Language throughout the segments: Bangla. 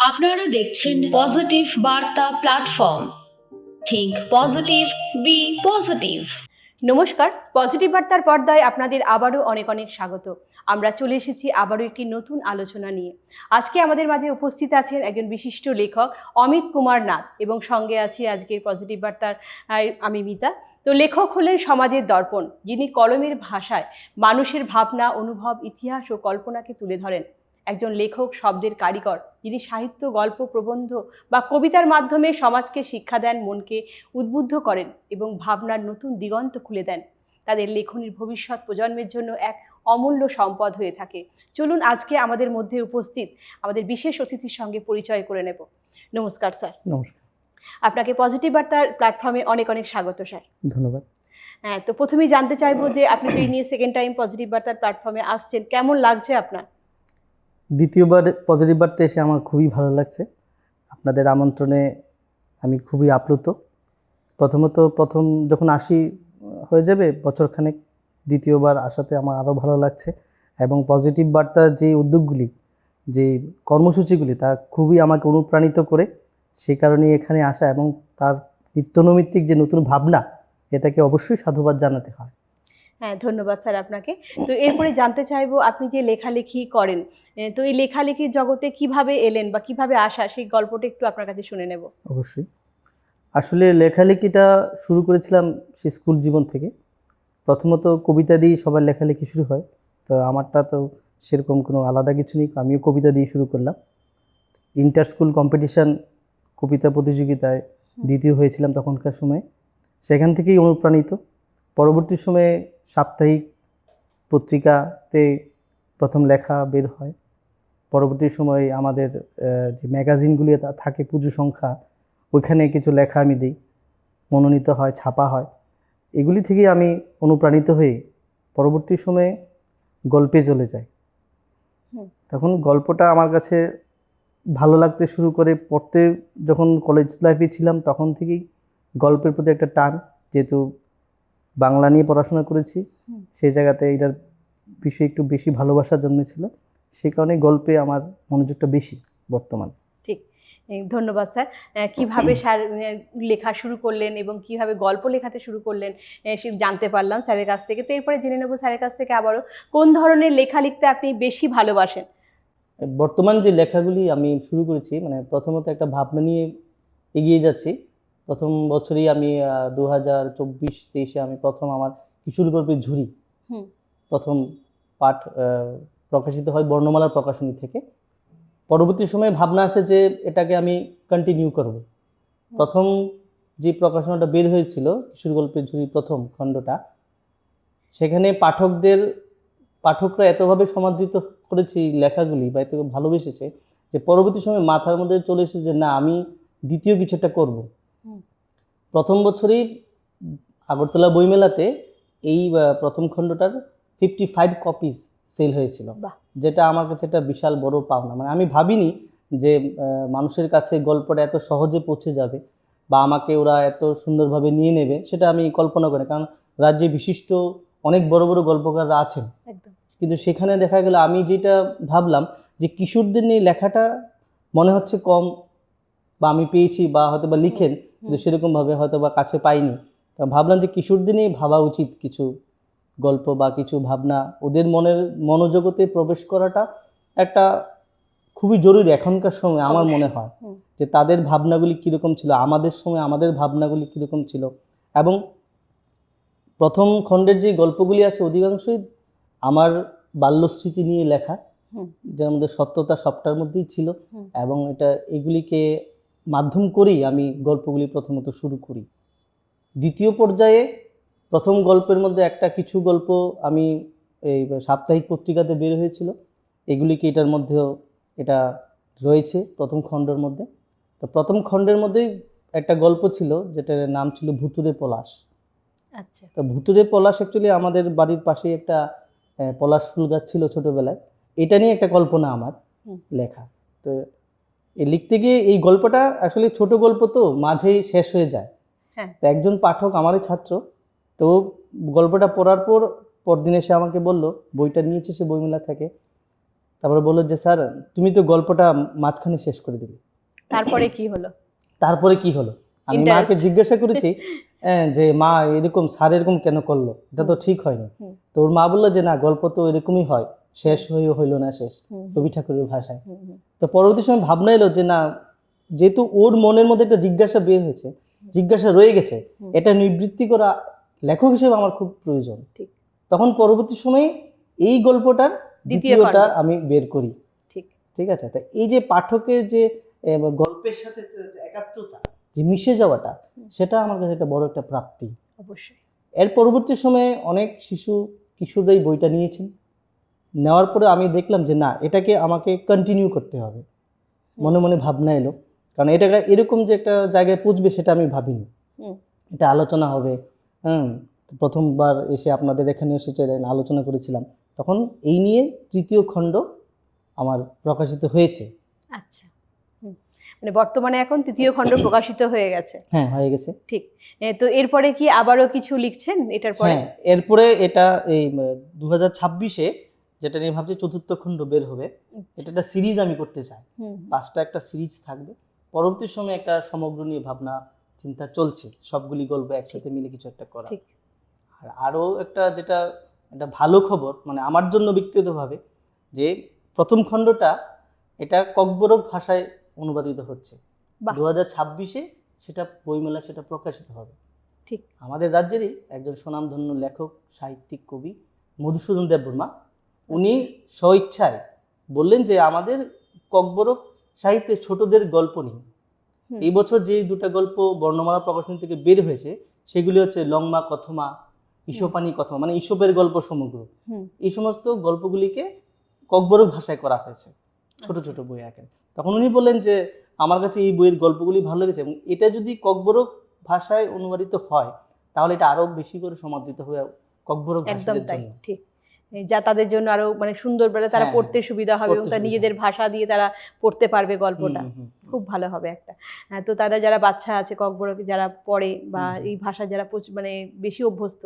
আপনারা দেখছেন positive Barta platform. Think positive, be positive. নমস্কার, পজিটিভ বার্তার পর্দায় আপনাদের আবারও অনেক অনেক স্বাগত। আমরা চলে এসেছি আবারও একটি নতুন আলোচনা নিয়ে। আজকে আমাদের মাঝে উপস্থিত আছেন একজন বিশিষ্ট লেখক অমিত কুমার নাথ, এবং সঙ্গে আছি আজকের পজিটিভ বার্তার আমি মিতা। তো লেখক হলেন সমাজের দর্পণ, যিনি কলমের ভাষায় মানুষের ভাবনা, অনুভব, ইতিহাস ও কল্পনাকে তুলে ধরেন। একজন লেখক, শব্দের কারিগর, যিনি সাহিত্য, গল্প, প্রবন্ধ বা কবিতার মাধ্যমে সমাজকে শিক্ষা দেন, মনকে উদ্বুদ্ধ করেন এবং ভাবনার নতুন দিগন্ত খুলে দেন। তাদের লেখনীর ভবিষ্যৎ প্রজন্মের জন্য এক অমূল্য সম্পদ হয়ে থাকে। চলুন আজকে আমাদের মধ্যে উপস্থিত আমাদের বিশেষ অতিথির সঙ্গে পরিচয় করে নেব। নমস্কার স্যার। নমস্কার। আপনাকে পজিটিভ বার্তার প্ল্যাটফর্মে অনেক অনেক স্বাগত স্যার। ধন্যবাদ। হ্যাঁ, তো প্রথমেই জানতে চাইবো যে আপনি তো এই নিয়ে সেকেন্ড টাইম পজিটিভ বার্তার প্ল্যাটফর্মে আসছেন, কেমন লাগছে আপনার? দ্বিতীয়বার পজিটিভ বার্তা এসে আমার খুবই ভালো লাগছে। আপনাদের আমন্ত্রণে আমি খুবই আপ্লুত। প্রথম যখন আসি হয়ে যাবে বছরখানেক, দ্বিতীয়বার আসাতে আমার আরও ভালো লাগছে। এবং পজিটিভ বার্তার যে উদ্যোগগুলি, যে কর্মসূচিগুলি, তা খুবই আমাকে অনুপ্রাণিত করে। সেই কারণেই এখানে আসা, এবং তার নিত্যনৈমিত্তিক যে নতুন ভাবনা, এটাকে অবশ্যই সাধুবাদ জানাতে হয়। হ্যাঁ, ধন্যবাদ স্যার আপনাকে। তো এরপরে জানতে চাইবো, আপনি যে লেখালেখি করেন, তো এই লেখালেখির জগতে কিভাবে এলেন বা কিভাবে আসা, সেই গল্পটা একটু আপনার কাছে শুনে নেব। অবশ্যই। আসলে লেখালেখিটা শুরু করেছিলাম সেই স্কুল জীবন থেকে। প্রথমত কবিতা দিয়েই সবার লেখালেখি শুরু হয়, তো আমারটা তো সেরকম কোনো আলাদা কিছু নেই, আমিও কবিতা দিয়ে শুরু করলাম। ইন্টার স্কুল কম্পিটিশান কবিতা প্রতিযোগিতায় দ্বিতীয় হয়েছিলাম তখনকার সময়ে, সেখান থেকেই অনুপ্রাণিত। পরবর্তী সময়ে সাপ্তাহিক পত্রিকাতে প্রথম লেখা বের হয়। পরবর্তী সময়ে আমাদের যে ম্যাগাজিনগুলি থাকে, পুজো সংখ্যা, ওইখানে কিছু লেখা আমি দিই, মনোনীত হয়, ছাপা হয়। এগুলি থেকেই আমি অনুপ্রাণিত হয়ে পরবর্তী সময়ে গল্পে চলে যাই। তখন গল্পটা আমার কাছে ভালো লাগতে শুরু করে। পড়তে যখন কলেজ লাইফে ছিলাম তখন থেকেই গল্পের প্রতি একটা টান, যেহেতু বাংলা নিয়ে পড়াশোনা করেছি, সেই জায়গাতে এটার বিষয়ে একটু বেশি ভালোবাসা জন্মেছিল। সেই কারণে গল্পে আমার মনোযোগটা বেশি বর্তমান। ঠিক, ধন্যবাদ স্যার। কিভাবে স্যার লেখা শুরু করলেন এবং কিভাবে গল্প লেখাতে শুরু করলেন সে জানতে পারলাম স্যারের কাছ থেকে। তো এরপরে জেনে নেব স্যারের কাছ থেকে আবারও, কোন ধরনের লেখা লিখতে আপনি বেশি ভালোবাসেন? বর্তমান যে লেখাগুলি আমি শুরু করেছি, মানে প্রথমত একটা ভাবনা নিয়ে এগিয়ে যাচ্ছি। প্রথম বছরই আমি 2024-23-এ আমি প্রথম আমার কিশোর গল্পের ঝুড়ি প্রথম পাঠ প্রকাশিত হয় বর্ণমালার প্রকাশনী থেকে। পরবর্তী সময়ে ভাবনা আসে যে এটাকে আমি কন্টিনিউ করব। প্রথম যে প্রকাশনাটা বের হয়েছিল কিশোর গল্পের ঝুড়ি প্রথম খণ্ডটা, সেখানে পাঠকরা এতভাবে সমাদৃত করেছে এই লেখাগুলি, বা এত ভালোবেসেছে, যে পরবর্তী সময় মাথার মধ্যে চলে এসেছে যে না, আমি দ্বিতীয় কিছু একটা করব। প্রথম বছরই আগরতলা বইমেলাতে এই প্রথম খণ্ডটার 55 কপিজ সেল হয়েছিল, যেটা আমার কাছে একটা বিশাল বড় পাওনা। মানে আমি ভাবিনি যে মানুষের কাছে গল্পটা এত সহজে পৌঁছে যাবে, বা আমাকে ওরা এত সুন্দরভাবে নিয়ে নেবে, সেটা আমি কল্পনা করি। কারণ রাজ্যে বিশিষ্ট অনেক বড় বড় গল্পকাররা আছেন, কিন্তু সেখানে দেখা গেল আমি যেটা ভাবলাম যে কিশোরদের নিয়ে লেখাটা মনে হচ্ছে কম, বা আমি পেয়েছি বা হয়তো বা লিখেন, কিন্তু সেরকমভাবে হয়তো বা কাছে পাইনি। তা ভাবলাম যে কিশোরদের নিয়ে ভাবা উচিত কিছু গল্প বা কিছু ভাবনা, ওদের মনোজগতে প্রবেশ করাটা একটা খুবই জরুরি এখনকার সময়। আমার মনে হয় যে তাদের ভাবনাগুলি কীরকম ছিল, আমাদের সময় আমাদের ভাবনাগুলি কীরকম ছিল। এবং প্রথম খণ্ডের যে গল্পগুলি আছে অধিকাংশই আমার বাল্যস্মৃতি নিয়ে লেখা, যার মধ্যে সত্যতা সবটার মধ্যেই ছিল। এবং এগুলিকে মাধ্যম করেই আমি গল্পগুলি প্রথমত শুরু করি। দ্বিতীয় পর্যায়ে প্রথম গল্পের মধ্যে কিছু গল্প আমি এই সাপ্তাহিক পত্রিকাতে বের হয়েছিল, এগুলিকে এটার মধ্যেও এটা রয়েছে প্রথম খণ্ডের মধ্যে। তো প্রথম খণ্ডের মধ্যেই একটা গল্প ছিল যেটার নাম ছিল ভুতুরে পলাশ। আচ্ছা, তো ভুতুরে পলাশ অ্যাকচুয়ালি আমাদের বাড়ির পাশেই একটা পলাশ ফুল গাছ ছিল ছোটোবেলায়, এটা নিয়ে একটা কল্পনা আমার লেখা। তো লিখতে গিয়ে এই গল্পটা আসলে ছোট গল্প, তো মাঝেই শেষ হয়ে যায়। তো একজন পাঠক, আমারই ছাত্র, তো গল্পটা পড়ার পরদিন এসে আমাকে বলল, বইটা নিয়েছে সে বইমেলা থেকে, তারপরে বললো যে স্যার তুমি তো গল্পটা মাঝখানে শেষ করে দিলে, তারপরে কি হলো? তারপরে কি হলো? আমি Interest. মাকে জিজ্ঞাসা করেছি যে মা এরকম স্যার এরকম কেন করলো, এটা তো ঠিক হয়নি। হুম। তো ওর মা বললো যে না, গল্প তো এরকমই হয়, শেষ হইলো না শেষ, হুম, রবি ঠাকুরের ভাষায়। হুম, হুম, তো পরবর্তী সময় ভাবনা এলো যে না, যেহেতু ওর মনের মধ্যে একটা জিজ্ঞাসা বের হয়েছে, জিজ্ঞাসা রয়ে গেছে, হুম। এটা নিবৃত্তি করা লেখক হিসেবে আমার খুব প্রয়োজন। ঠিক। তখন পরবর্তী সময়ে এই গল্পটার দ্বিতীয় দ্বিতীয়টা খণ্ড। আমি বের করি। ঠিক। ঠিক আছে, তা এই যে পাঠকের যে গল্পের সাথে একাত্মতা, যে মিশে যাওয়াটা, সেটা আমার কাছে একটা বড় একটা প্রাপ্তি। অবশ্যই। এর পরবর্তী সময়ে অনেক কিশোররাই বইটা নিয়েছেন। নেওয়ার পরে আমি দেখলাম যে না, এটাকে আমাকে কন্টিনিউ করতে হবে। মনে মনে ভাবনা এলো, কারণ এটা এরকম যে একটা জায়গায় পৌঁছবে সেটা আমি ভাবিনি। হুম। এটা আলোচনা হবে। প্রথমবার এসে আপনাদের এখানে এসে আলোচনা করেছিলাম, তখন এই নিয়ে তৃতীয় খণ্ড আমার প্রকাশিত হয়েছে। আচ্ছা। মানে বর্তমানে এখন তৃতীয় খণ্ড প্রকাশিত হয়ে গেছে। হ্যাঁ, হয়ে গেছে। ঠিক। তো এরপরে কি আবারও কিছু লিখছেন এটার পরে? হ্যাঁ, এরপরে এটা এই 2026-এ যেটা নিয়ে ভাবছি চতুর্থ খণ্ড বের হবে। এটা একটা সিরিজ আমি করতে চাই। 5টা একটা সিরিজ থাকবে। পরবর্তী সময়ে একটা সমগ্র নিয়ে ভাবনা চিন্তা চলছে, সবগুলি গল্প একসাথে মিলে কিছু একটা করা। ঠিক। আর আরও একটা যেটা একটা ভালো খবর, মানে আমার জন্য ব্যক্তিগতভাবে, যে প্রথম খণ্ডটা এটা ককবরক ভাষায় অনুবাদিত হচ্ছে। বাহ। 2026-এ সেটা বইমেলা সেটা প্রকাশিত হবে। ঠিক। আমাদের রাজ্যেরই একজন সুনামধন্য লেখক, সাহিত্যিক, কবি মধুসূদন দেববর্মা, উনি স্বইচ্ছায় বললেন যে আমাদের ককবরক সাহিত্যে ছোটদের গল্প নেই। এই বছর যে দুটো গল্প বর্ণমালা প্রকাশনী থেকে বের হয়েছে, সেগুলি হচ্ছে লংমা কথমা, ঈশপানি কথমা, মানে ঈশপের গল্প সমগ্র। এই সমস্ত গল্পগুলিকে ককবরক ভাষায় করা হয়েছে, ছোট ছোট বই আকারে। তখন উনি বললেন যে আমার কাছে এই বইয়ের গল্পগুলি ভালো লেগেছে, এবং এটা যদি ককবরক ভাষায় অনুবাদিত হয় তাহলে এটা আরো বেশি করে সমাদৃত হবে ককবরক একদম ভাষীদের তাই। জন্য। ঠিক। যা তাদের জন্য আরো মানে সুন্দর বলে তারা হ্যাঁ, পড়তে সুবিধা হবে এবং পড়তে তার সুবিধা নিজেদের ভাষা দিয়ে তারা পড়তে পারবে গল্পটা। খুব হুম। ভালো হবে একটা। তো তাদের যারা বাচ্চা আছে ককবরক যারা পড়ে বা হুম। এই ভাষা যারা মানে বেশি অভ্যস্ত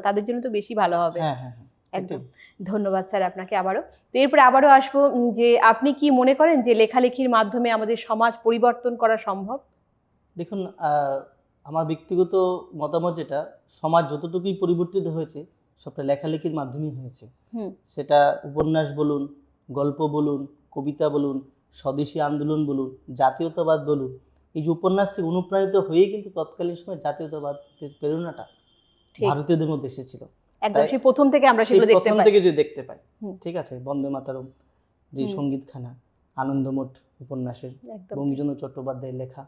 তাদের জন্য তো বেশি ভালো হবে। হ্যাঁ হ্যাঁ হ্যাঁ, একদম। ধন্যবাদ স্যার আপনাকে আবারও। তো এরপরে আবারও আসবো যে আপনি কি মনে করেন যে লেখালেখির মাধ্যমে আমাদের সমাজ পরিবর্তন করা সম্ভব? দেখুন, আমার ব্যক্তিগত মতামত যেটা, সমাজ যতটুকুই পরিবর্তিত হয়েছে সবটা লেখালেখির মাধ্যমেই হয়েছে। সেটা উপন্যাস বলুন, গল্প বলুন, কবিতা বলুন, স্বদেশী আন্দোলন বলুন, জাতীয়তাবাদ বলুন, এই যে উপন্যাস থেকে অনুপ্রাণিত হয়েই কিন্তু তৎকালীন সময় জাতীয়তাবাদের প্রেরণাটা ভারতীয়দের মধ্যে এসেছিল। একদম সেই প্রথম থেকে আমরা সেগুলো দেখতে পাই। প্রথম থেকে যে দেখতে পাই, ঠিক আছে, বন্দে মাতরম যে সঙ্গীতখানা, আনন্দমঠ উপন্যাসের বঙ্কিমচন্দ্র চট্টোপাধ্যায়ের লেখা,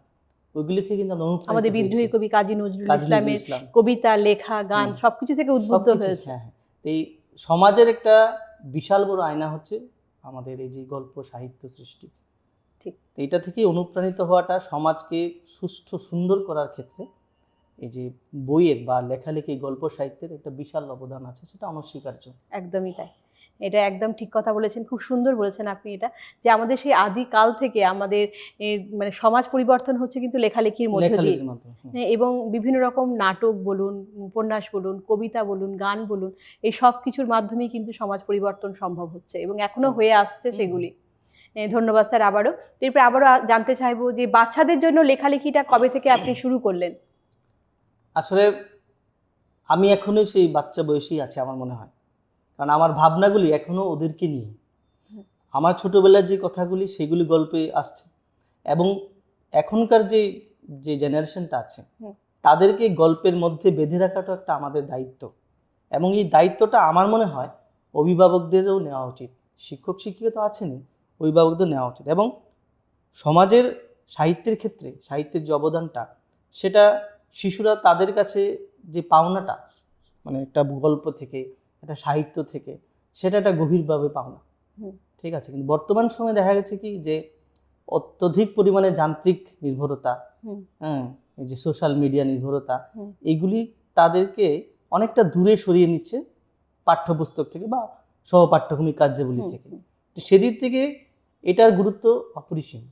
ওইগুলি থেকে কিন্তু আমরা অনুপ্রাণিত আমাদের বিদ্রোহী কবি কাজী নজরুল ইসলামের কবিতা, লেখা, গান সবকিছু থেকে উদ্বুদ্ধ হয়েছে। হ্যাঁ, এই সমাজের একটা বিশাল বড় আয়না হচ্ছে আমাদের এই যে গল্প সাহিত্য সৃষ্টি। ঠিক। এইটা থেকে অনুপ্রাণিত হওয়াটা সমাজকে সুষ্ঠু সুন্দর করার ক্ষেত্রে এই যে বইয়ের বা লেখালেখি গল্প সাহিত্যের একটা বিশাল অবদান আছে, সেটা অনস্বীকার্য। একদমই তাই। এটা একদম ঠিক কথা বলেছেন, খুব সুন্দর বলেছেন আপনি এটা, যে আমাদের সেই আদিকাল থেকে আমাদের মানে সমাজ পরিবর্তন হচ্ছে কিন্তু লেখালেখির মধ্যে দিয়ে, এবং বিভিন্ন রকম নাটক বলুন, উপন্যাস বলুন, কবিতা বলুন, গান বলুন, এই সব কিছুর মাধ্যমেই কিন্তু সমাজ পরিবর্তন সম্ভব হচ্ছে এবং এখনো হয়ে আসছে সেগুলি। ধন্যবাদ স্যার আবারও। এরপরে আবারও জানতে চাইবো যে বাচ্চাদের জন্য লেখালেখিটা কবে থেকে আপনি শুরু করলেন? আসলে আমি এখনো সেই বাচ্চা বয়সেই আছি আমার মনে হয়, কারণ আমার ভাবনাগুলি এখনো ওদেরকে নিয়ে। আমার ছোটবেলার যে কথাগুলি সেগুলি গল্পে আসছে, এবং এখনকার যে জেনারেশনটা আছে তাদেরকে গল্পের মধ্যে বেঁধে রাখাটা একটা আমাদের দায়িত্ব, এবং এই দায়িত্বটা আমার মনে হয় অভিভাবকদেরও নেওয়া উচিত। শিক্ষক শিক্ষিকা তো আছেনই, অভিভাবকদের নেওয়া উচিত। এবং সমাজের সাহিত্যের ক্ষেত্রে সাহিত্যের যে অবদানটা, সেটা শিশুরা তাদের কাছে যে পাওনাটা, মানে একটা গল্প থেকে, একটা সাহিত্য থেকে, সেটা একটা গভীরভাবে পাওনা। ঠিক আছে, কিন্তু বর্তমান সময়ে দেখা গেছে কি যে অত্যধিক পরিমাণে যান্ত্রিক নির্ভরতা, এই যে সোশ্যাল মিডিয়া নির্ভরতা, এইগুলি তাদেরকে অনেকটা দূরে সরিয়ে নিচ্ছে পাঠ্যপুস্তক থেকে বা সহপাঠ্যক্রমিক কার্যাবলী থেকে। তো সেদিক থেকে এটার গুরুত্ব অপরিসীম।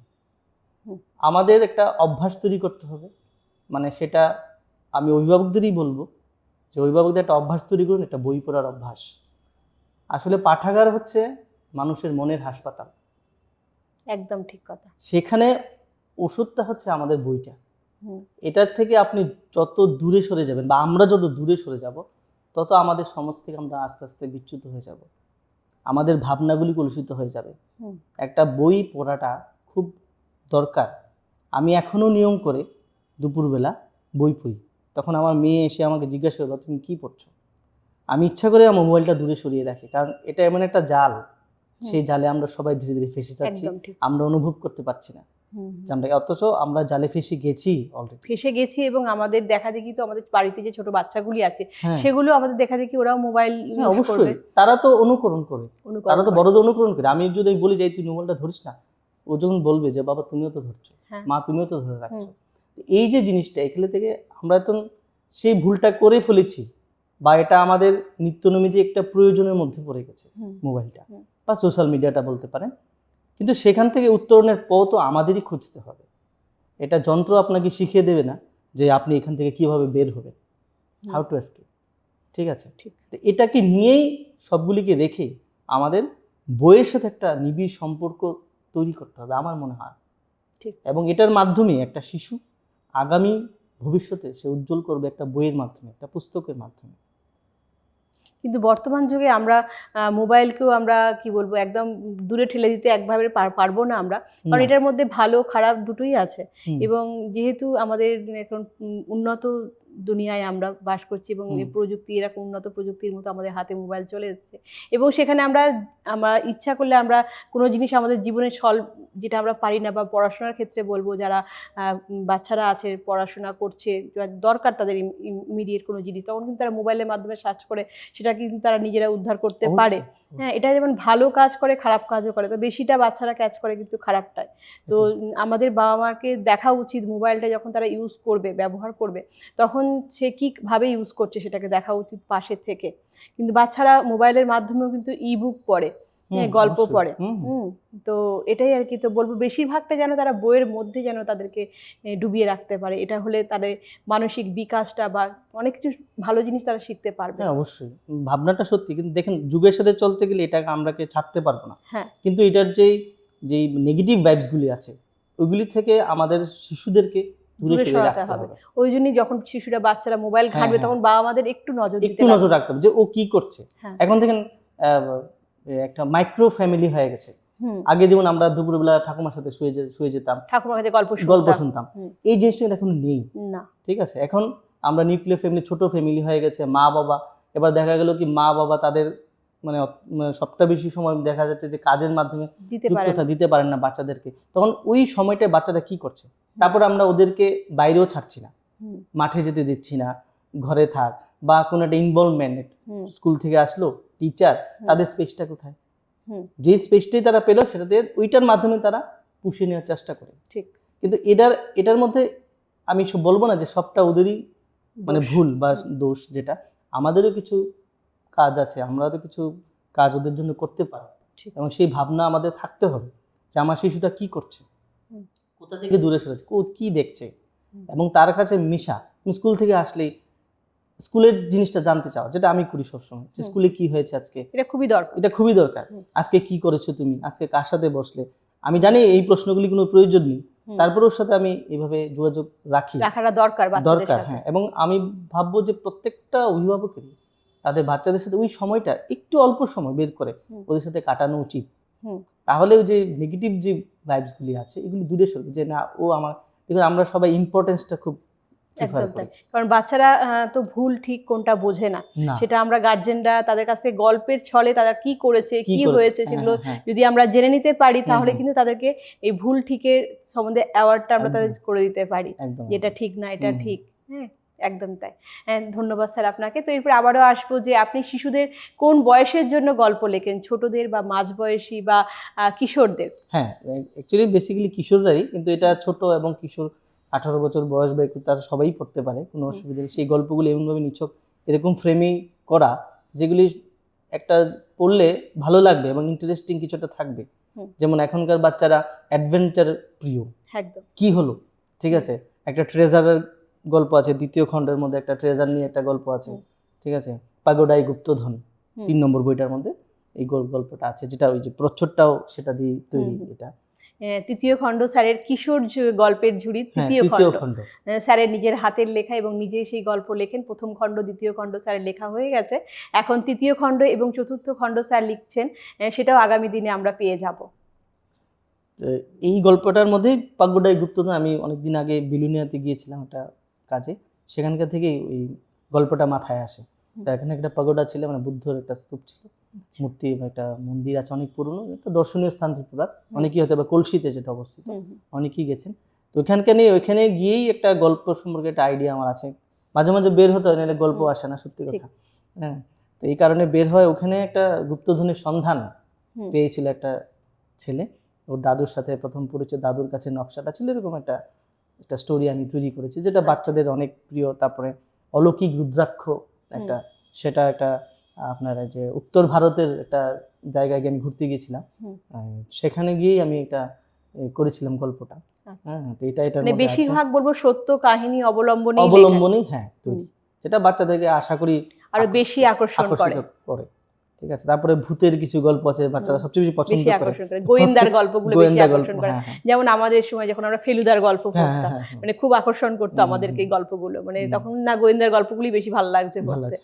আমাদের একটা অভ্যাস তৈরি করতে হবে, মানে সেটা আমি অভিভাবকদেরই বলবো যে অভিভাবকদের একটা অভ্যাস তৈরি করুন, একটা বই পড়ার অভ্যাস। আসলে পাঠাগার হচ্ছে মানুষের মনের হাসপাতাল। একদম ঠিক কথা। সেখানে ওষুধটা হচ্ছে আমাদের বইটা। হুম, এটার থেকে আপনি যত দূরে সরে যাবেন বা আমরা যত দূরে সরে যাব, তত আমাদের সমাজ থেকে আমরা আস্তে আস্তে বিচ্যুত হয়ে যাব, আমাদের ভাবনাগুলি কলুষিত হয়ে যাবে। হুম, একটা বই পড়াটা খুব দরকার। আমি এখনও নিয়ম করে দুপুরবেলা বই পড়ি। তখন আমার মেয়ে এসে আমাকে জিজ্ঞাসা করলো, তুমি কি পড়ছো? আমি ইচ্ছা করে আমার মোবাইলটা দূরে সরিয়ে রাখি, কারণ এটা এমন একটা জাল, সেই জালে আমরা সবাই ধীরে ধীরে ফেসে যাচ্ছি। একদম ঠিক। আমরা অনুভব করতে পারছি না হুম, যে আমরা, অথচ আমরা জালে ফেসে গেছি অলরেডি। ফেসে গেছি, এবং আমাদের দেখা দেখি তো আমাদের বাড়িতে যে ছোট বাচ্চাগুলি আছে হ্যাঁ সেগুলো আমাদের দেখা দেখি ওরাও মোবাইল হ্যাঁ, ইউজ করবে, অবশ্যই তারা তো অনুকরণ করে, অনুকরণ তারা তো করে। বড়দের অনুকরণ করে। আমি যদি বলি যে তুই মোবাইলটা ধরিস না, ও যখন বলবে যে বাবা তুমিও তো ধরছো, হ্যাঁ। মা তুমিও তো ধরে রাখছো, এই যে জিনিসটা, এখানে থেকে আমরা তো সেই ভুলটা করে ফেলেছি, বা এটা আমাদের নিত্যনৈমিত্তিক একটা প্রয়োজনের মধ্যে পড়ে গেছে হুম, মোবাইলটা হুম। বা সোশ্যাল মিডিয়াটা বলতে পারেন। কিন্তু সেখান থেকে উত্তরণের পথও আমাদেরই খুঁজতে হবে। এটা যন্ত্র আপনাকে শিখিয়ে দেবে না যে আপনি এখান থেকে কিভাবে বের হবেন, হাউ টু এস্কেপ। ঠিক আছে, ঠিক। তো এটাকে নিয়েই সবগুলিকে রেখে আমাদের বইয়ের সাথে একটা নিবিড় সম্পর্ক তৈরি করতে হবে আমার মনে হয়। ঠিক। এবং এটার মাধ্যমে একটা শিশু আগামী ভবিষ্যতে সে উজ্জ্বল করবে একটা বইয়ের মাধ্যমে, একটা পুস্তকের মাধ্যমে। কিন্তু বর্তমান যুগে আমরা মোবাইলকেও আমরা কি বলবো একদম দূরে ঠেলে দিতে একভাবে পারবো না আমরা, কারণ না। এটার মধ্যে ভালো খারাপ দুটোই আছে। হুম, এবং যেহেতু আমাদের এখন উন্নত দুনিয়ায় আমরা বাস করছি, এবং এই প্রযুক্তি, এরকম উন্নত প্রযুক্তির মতো আমাদের হাতে মোবাইল চলে এসেছে, এবং সেখানে আমরা আমরা ইচ্ছা করলে আমরা কোনো জিনিস আমাদের জীবনে যেটা আমরা পারি না, বা পড়াশোনার ক্ষেত্রে বলবো, যারা বাচ্চারা আছে পড়াশোনা করছে, দরকার তাদের ইমিডিয়েট কোনো জিনিস, তখন কিন্তু তারা মোবাইলের মাধ্যমে সার্চ করে সেটা কিন্তু তারা নিজেরা উদ্ধার করতে পারে। অবশ্যই, হ্যাঁ, এটা যেমন ভালো কাজ করে খারাপ কাজও করে, তো বেশিটা বাচ্চারা ক্যাচ করে কিন্তু খারাপটাই। তো আমাদের বাবা মাকে দেখা উচিত মোবাইলটা যখন তারা ইউজ করবে, ব্যবহার করবে, তখন সে কীভাবে ইউজ করছে সেটাকে দেখা উচিত পাশে থেকে। কিন্তু বাচ্চারা মোবাইলের মাধ্যমেও কিন্তু ইবুক পড়ে, হ্যাঁ, গল্প অবশ্যই। পড়ে। তো এটাই আর কি। তো বলবো বেশিরভাগটা যেন তারা বইয়ের মধ্যে যেন তাদেরকে ডুবিয়ে রাখতে পারে, এটা হলে তাদের মানসিক বিকাশটা বা অনেক কিছু ভালো জিনিস তারা শিখতে পারবে। হ্যাঁ, অবশ্যই ভাবনাটা সত্যি, কিন্তু দেখেন যুগের সাথে চলতে গেলে এটাকে আমরাকে ছাড়তে পারবো না। হ্যাঁ, কিন্তু এটার যেই নেগেটিভ ভাইবসগুলি আছে, ওইগুলি থেকে আমাদের শিশুদেরকে দূরে সরিয়ে সরাতে রাখতে হবে। হবে। ওই জন্যই যখন শিশুরা বাচ্চারা মোবাইল হ্যাঁ, ঘাঁটবে হ্যাঁ। তখন বাবা মাদের একটু নজর দিতে একটু নজর রাখতে হবে যে ও কি করছে। হ্যাঁ। এখন দেখেন একটা মাইক্রো ফ্যামিলি হয়ে গেছে। আগে যেমন আমরা দুপুরবেলা ঠাকুমার সাথে শুয়ে যেতাম, ঠাকুমার কাছে গল্প শুনতাম, এই জিনিসটা কিন্তু এখন নেই। না। ঠিক আছে, এখন আমরা নিউক্লিয়ার ফ্যামিলি, ছোট ফ্যামিলি হয়ে গেছে, মা বাবা। এবার দেখা গেল কি মা বাবা তাদের মানে সবটা বেশি সময় দেখা যাচ্ছে যে কাজের মাধ্যমে যুক্ততা দিতে পারেন না বাচ্চাদেরকে। তখন ওই সময়টায় বাচ্চারা কি করছে, তারপর আমরা ওদেরকে বাইরেও ছাড়ছি না, মাঠে যেতে দিচ্ছি না, ঘরে থাক, বা কোনো একটা ইনভলভমেন্ট, স্কুল থেকে আসলো টিচার, তাদের স্পেসটা কোথায়, যে স্পেসটাই তারা পেলো সেটাতে ওইটার মাধ্যমে তারা পুষিয়ে নেওয়ার চেষ্টা করে। ঠিক। কিন্তু এটার মধ্যে আমি বলবো না যে সবটা ওদেরই মানে ভুল বা দোষ, যেটা আমাদেরও কিছু কাজ আছে, আমরা তো কিছু কাজ ওদের জন্য করতে পারি, এবং সেই ভাবনা আমাদের থাকতে হবে যে আমার শিশুটা কি করছে, কোথা থেকে দূরে সরেছে, কি দেখছে, এবং তার কাছে মিশা। স্কুল থেকে আসলেই স্কুলের জিনিসটা জানতে চাও, যেটা আমি করি সবসময়, যে স্কুলে কি হয়েছে আজকে, এটা খুবই দরকার। এটা খুবই দরকার। আজকে কি করেছো তুমি, আজকে কার সাথে বসলে। আমি জানি এই প্রশ্নগুলি কোনো প্রয়োজন নেই, তারপর ওর সাথে আমি এভাবে যোগাযোগ রাখাটা দরকার। হ্যাঁ, এবং আমি ভাববো যে প্রত্যেকটা অভিভাবকেরই তাদের বাচ্চাদের সাথে ওই সময়টা একটু অল্প সময় বের করে ওদের সাথে কাটানো উচিত। তাহলে ওই যে নেগেটিভ যে ভাইবসগুলি আছে এগুলি দূরে সরবে, যে না ও আমার, দেখুন আমরা সবাই ইম্পর্টেন্সটা খুব একদম তাই, কারণ বাচ্চারা তো ভুল ঠিক কোনটা বোঝে না, সেটা আমরা গার্জেনরা তাদের কাছে গল্পের ছলে তারা কি করেছে কি হয়েছে সেগুলো যদি আমরা জেনে নিতে পারি, তাহলে কিন্তু তাদেরকে এই ভুল ঠিকের সম্বন্ধে অ্যাওয়ার্ডটা আমরা তাদের করে দিতে পারি, যেটা ঠিক না এটা ঠিক। হ্যাঁ, একদম তাই। হ্যাঁ, ধন্যবাদ স্যার আপনাকে। তো এরপর আবারও আসবো যে আপনি শিশুদের কোন বয়সের জন্য গল্প লেখেন, ছোটদের বা মাঝবয়সী বা কিশোরদের? হ্যাঁ, অ্যাকচুয়ালি বেসিক্যালি কিশোররাই, কিন্তু এটা ছোট এবং কিশোর 18 বছর বয়স বা তারা সবাই পড়তে পারে, কোনো অসুবিধা নেই। সেই গল্পগুলো এমনভাবে নিছক এরকম ফ্রেমিং করা যেগুলি একটা পড়লে ভালো লাগবে এবং ইন্টারেস্টিং কিছুটা থাকবে। যেমন এখনকার বাচ্চারা অ্যাডভেঞ্চার প্রিয়, একদম কি হলো, ঠিক আছে, একটা ট্রেজারের গল্প আছে, 2য় খণ্ডের মধ্যে একটা ট্রেজার নিয়ে একটা গল্প আছে, ঠিক আছে, পাগোডাই গুপ্তধন 3 নম্বর বইটার মধ্যে। এই গল্পটা আছে, যেটা ওই যে প্রচ্ছদটাও সেটা দিয়ে তৈরি। এটা তৃতীয় খণ্ড স্যারের কিশোর গল্পের ঝুড়ি তৃতীয় খণ্ড স্যারের নিজের হাতের লেখা এবং নিজে সেই গল্প লেখেন। প্রথম খণ্ড দ্বিতীয় খণ্ড স্যারের লেখা হয়ে গেছে, এখন তৃতীয় খণ্ড এবং চতুর্থ খণ্ড স্যার লিখছেন, সেটাও আগামী দিনে আমরা পেয়ে যাব। এই গল্পটার মধ্যেই পাগোডায় গুপ্তধন, আমি অনেকদিন আগে বিলুনিয়াতে গিয়েছিলাম একটা কাজে, সেখানকার থেকেই ওই গল্পটা মাথায় আসে। তো এখানে একটা পাগোডা ছিল, মানে বুদ্ধর একটা স্তূপ ছিল, মূর্তি বা একটা মন্দির আছে অনেক পুরনো, একটা দর্শনীয় স্থান ত্রিপুরার। অনেকেই হয়তো বা কলসিতে যেটা অবস্থিত, অনেকেই গেছেন। তো ওইখানে গিয়েই একটা গল্প সম্পর্কে একটা আইডিয়া আমার আছে। মাঝে মাঝে বের হতে হয়, নাহলে গল্প আসে না, সত্যি কথা। হ্যাঁ, তো এই কারণে বের হয়। ওখানে একটা গুপ্তধনের সন্ধান পেয়েছিল একটা ছেলে, ওর দাদুর সাথে প্রথম পরিচয়, দাদুর কাছে নকশাটা ছিল, এরকম একটা স্টোরি আমি তৈরি করেছি, যেটা বাচ্চাদের অনেক প্রিয়। তারপরে অলৌকিক রুদ্রাক্ষ একটা, সেটা একটা আপনার যে উত্তর ভারতের একটা জায়গায় আমি ঘুরতে গিয়েছিলাম, সেখানে গিয়েই আমি এটা করেছিলাম গল্পটা। হ্যাঁ, তো এটা মানে বেশিরভাগ বলবো সত্য কাহিনী অবলম্বনেই হ্যাঁ তৈরি, যেটা বাচ্চাদেরকে আশা করি আরো বেশি আকর্ষণ করে। ঠিক আছে। তারপরে ভূতের কিছু গল্প আছে, বাচ্চারা সবচেয়ে বেশি পছন্দ করে। গোয়েন্দার গল্পগুলো বেশি আকর্ষণ করে। যেমন আমাদের সময় যখন আমরা ফেলুদার গল্প পড়তাম, মানে খুব আকর্ষণ করতো আমাদেরকে এই গল্পগুলো, মানে তখন না গোয়েন্দার গল্পগুলি বেশি ভালো লাগছে পড়তে।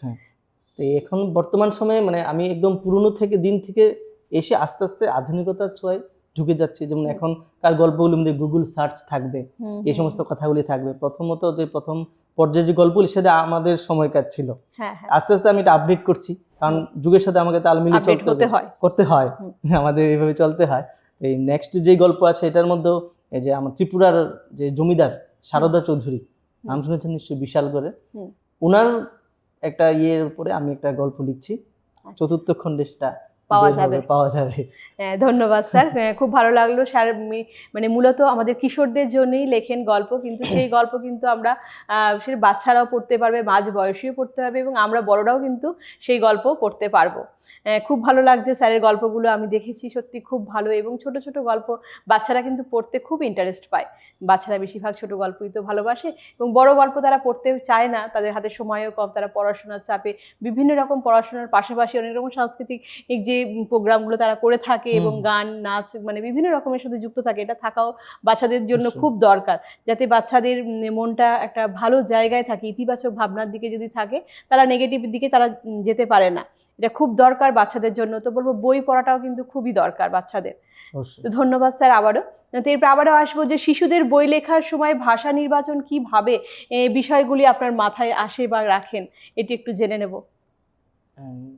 তো এখন বর্তমান সময়ে মানে আমি একদম পুরনো থেকে দিন থেকে এসে আস্তে আস্তে আধুনিকতার ছোঁয়ায় ঢুকে যাচ্ছি। যেমন এখনকার গল্পগুলোর মধ্যে গুগল সার্চ থাকবে, এই সমস্ত কথাগুলি থাকবে। প্রথমত যে প্রথম পর্যায়ে যে গল্পগুলি সেটা আমাদের সময়কার ছিল, আস্তে আস্তে আমি এটা আপডেট করছি, কারণ যুগের সাথে আমাকে তাল মিলিয়ে করতে হয়, আমাদের এইভাবে চলতে হয়। এই নেক্সট যে গল্প আছে এটার মধ্যেও এই যে আমার ত্রিপুরার যে জমিদার শারদা চৌধুরী, নাম শুনেছেন নিশ্চয়ই, বিশাল করে, ওনার একটা ইয়ের উপরে আমি একটা গল্প লিখছি, চতুর্থ খণ্ডে সেটা পাওয়া যাবে। ধন্যবাদ স্যার, খুব ভালো লাগলো। স্যার মানে মূলত আমাদের কিশোরদের জন্যই লেখেন গল্প, কিন্তু সেই গল্প কিন্তু আমরা সে বাচ্চারাও পড়তে পারবে, মাঝ বয়সীও পড়তে পারবে, এবং আমরা বড়রাও কিন্তু সেই গল্প পড়তে পারবো। খুব ভালো লাগছে স্যারের গল্পগুলো, আমি দেখেছি সত্যি খুব ভালো, এবং ছোট ছোট গল্প বাচ্চারা কিন্তু পড়তে খুব ইন্টারেস্ট পায়। বাচ্চারা বেশিরভাগ ছোট গল্পই তো ভালোবাসে, এবং বড় গল্প তারা পড়তে চায় না, তাদের হাতে সময়ও কম, তারা পড়াশোনার চাপে বিভিন্ন রকম পড়াশোনার পাশাপাশি অনেক রকম সাংস্কৃতিক যে প্রোগ্রামগুলো তারা করে থাকে, এবং গান নাচ মানে বিভিন্ন রকমের সাথে যুক্ত থাকে, এটা থাকাও বাচ্চাদের জন্য খুব দরকার, যাতে বাচ্চাদের মনটা একটা ভালো জায়গায় থাকে, ইতিবাচক ভাবনার দিকে যদি থাকে, তারা নেগেটিভ দিকে তারা যেতে পারে না। এটা খুব দরকার বাচ্চাদের জন্য। তো বলবো বই পড়াটাও কিন্তু খুবই দরকার বাচ্চাদের। তো ধন্যবাদ স্যার আবারও। তো এরপর আবারও আসবো যে শিশুদের বই লেখার সময় ভাষা নির্বাচন কিভাবে বিষয়গুলি আপনার মাথায় আসে বা রাখেন, এটি একটু জেনে নেব।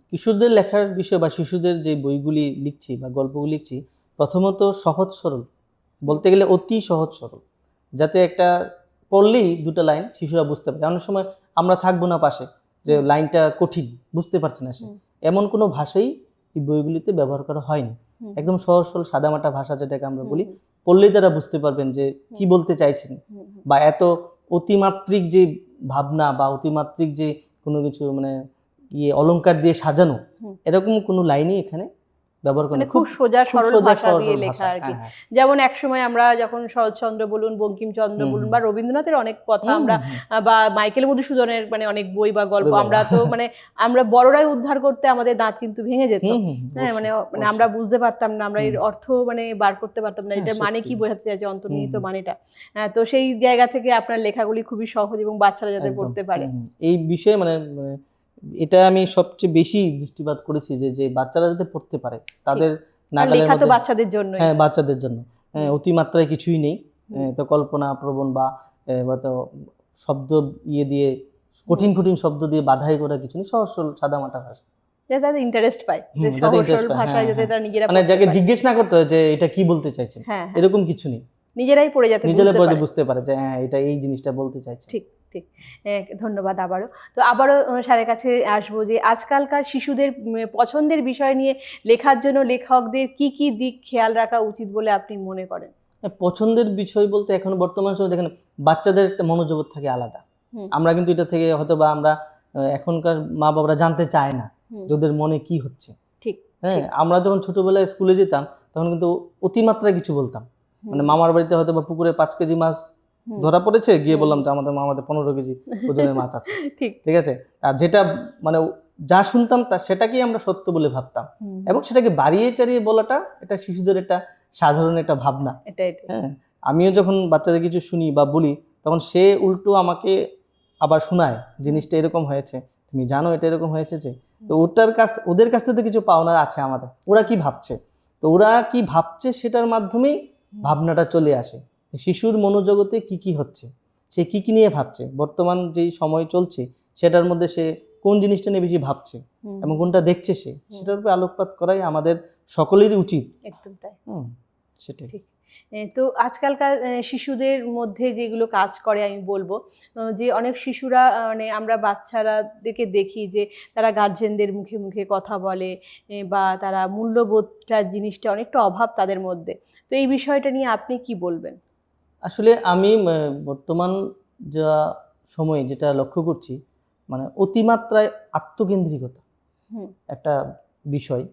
কিশোরদের লেখার বিষয় বা শিশুদের যে বইগুলি লিখছি বা গল্পগুলি লিখছি, প্রথমত সহজ সরল, বলতে গেলে অতি সহজ সরল, যাতে একটা পড়লেই দুটো লাইন শিশুরা বুঝতে পারে। অনেক সময় আমরা থাকবো না পাশে, যে লাইনটা কঠিন, বুঝতে পারছে না সে, এমন কোনো ভাষাই এই বইগুলিতে ব্যবহার করা হয়নি। একদম সহজ সরল সাদামাটা ভাষা, যেটাকে আমরা বলি, পড়লেই তারা বুঝতে পারবেন যে কি বলতে চাইছেন। বা এত অতিমাত্রিক যে ভাবনা বা অতিমাত্রিক যে কোনো কিছু মানে অলংকার দিয়ে সাজানো, এরকম কোনো লাইনই এখানে ব্যবহার করে, খুব সোজা সরল ভাষা দিয়ে লেখা আর কি। যেমন এক সময় আমরা যখন শরৎচন্দ্র বলুন, বঙ্কিমচন্দ্র বলুন, বা রবীন্দ্রনাথের অনেক কথা আমরা, বা মাইকেল মধুসূদনের মানে অনেক বই বা গল্প আমরা তো মানে আমরা বড়রাই উদ্ধার করতে আমাদের দাঁত কিন্তু ভেঙে যেত। হ্যাঁ, মানে আমরা বুঝতে পারতাম না, আমরা এর অর্থ মানে বার করতে পারতাম না, এটা মানে কি বোঝাতে চাইছে, অন্তর্নিহিত মানেটা। তো সেই জায়গা থেকে আপনার লেখাগুলি খুবই সহজ, এবং বাচ্চারা যাতে পড়তে পারে এই বিষয়ে মানে এটা আমি সবচেয়ে বেশি দৃষ্টিপাত করেছি, যে বাচ্চারা যাতে পড়তে পারে, তাদের নাগালের মধ্যে, বাচ্চাদের জন্য, হ্যাঁ বাচ্চাদের জন্য, হ্যাঁ অতিমাত্রায় কিছুই নেই। তো কল্পনা প্রবণ বা শব্দ দিয়ে কঠিন কঠিন শব্দ দিয়ে বাধাই করা কিছু নেই, সহজ সরল সাদামাটা ভাষা, যাতে তাদের ইন্টারেস্ট পায়, সহজ সরল ভাষায় যাতে তারা নিজেরা, মানে যাকে জিজ্ঞেস না করতে হয় যে এটা কি বলতে চাইছেন, এরকম কিছু নেই, নিজেরাই পড়ে যাতে বুঝতে পারে যে হ্যাঁ এটা এই জিনিসটা বলতে চাইছে। ঠিক ঠিক, ধন্যবাদ আবারও। তো আবারও স্যারের কাছে আসবো যে আজকালকার শিশুদের পছন্দের বিষয় নিয়ে লেখার জন্য লেখকদের কি কি দিক খেয়াল রাখা উচিত বলে আপনি মনে করেন? পছন্দের বিষয় বলতে এখন বর্তমান সময় দেখেন বাচ্চাদের একটা মনোজগৎ থাকে আলাদা, আমরা কিন্তু এটা থেকে হয়তো বা আমরা এখনকার মা বাবারা জানতে চায় না ওদের মনে কি হচ্ছে। ঠিক, হ্যাঁ, আমরা যখন ছোটবেলায় স্কুলে যেতাম তখন কিন্তু অতিমাত্রায় কিছু বলতাম, মানে মামার বাড়িতে হয়তো বা পুকুরে 5 কেজি মাছ ধরা পড়েছে, গিয়ে বললাম যে আমাদের মামাদের 15 কেজি ওজনের মাছ আছে। ঠিক। ঠিক আছে, আর যেটা মানে যা শুনতাম তা সেটাকেই আমরা সত্য বলে ভাবতাম, এবং সেটাকে বাড়িয়ে চাড়িয়ে বলাটা এটা শিশুদের একটা সাধারণ একটা ভাবনা। এটাই হ্যাঁ, আমিও যখন বাচ্চাদের কিছু শুনি বা বলি, তখন সে উল্টো আমাকে আবার শোনায় জিনিসটা এরকম হয়েছে, তুমি জানো এটা এরকম হয়েছে। যে তো ওদের কাছ থেকে কিছু পাওনা আছে আমাদের, ওরা কি ভাবছে, তো ওরা কি ভাবছে সেটার মাধ্যমেই ভাবনাটা চলে আসে। শিশুর মনোজগতে কি কি হচ্ছে, সে কি কি নিয়ে ভাবছে, বর্তমান যেই সময় চলছে সেটার মধ্যে সে কোন জিনিসটা নিয়ে বেশি ভাবছে এবং কোনটা দেখছে সে, সেটার উপরে আলোকপাত করাই আমাদের সকলেরই উচিত। একদম তাই। সেটাই। ঠিক। তো আজকালকার শিশুদের মধ্যে যেগুলো কাজ করে আমি বলবো, যে অনেক শিশুরা মানে আমরা বাচ্চারাদেরকে দেখি যে তারা গার্জেনদের মুখে মুখে কথা বলে, বা তারা মূল্যবোধটা জিনিসটা অনেকটা অভাব তাদের মধ্যে। তো এই বিষয়টা নিয়ে আপনি কি বলবেন? আসলে আমি বর্তমান যা সময়ে যেটা লক্ষ্য করছি, মানে অতিমাত্রায় আত্মকেন্দ্রিকতা একটা বিষয়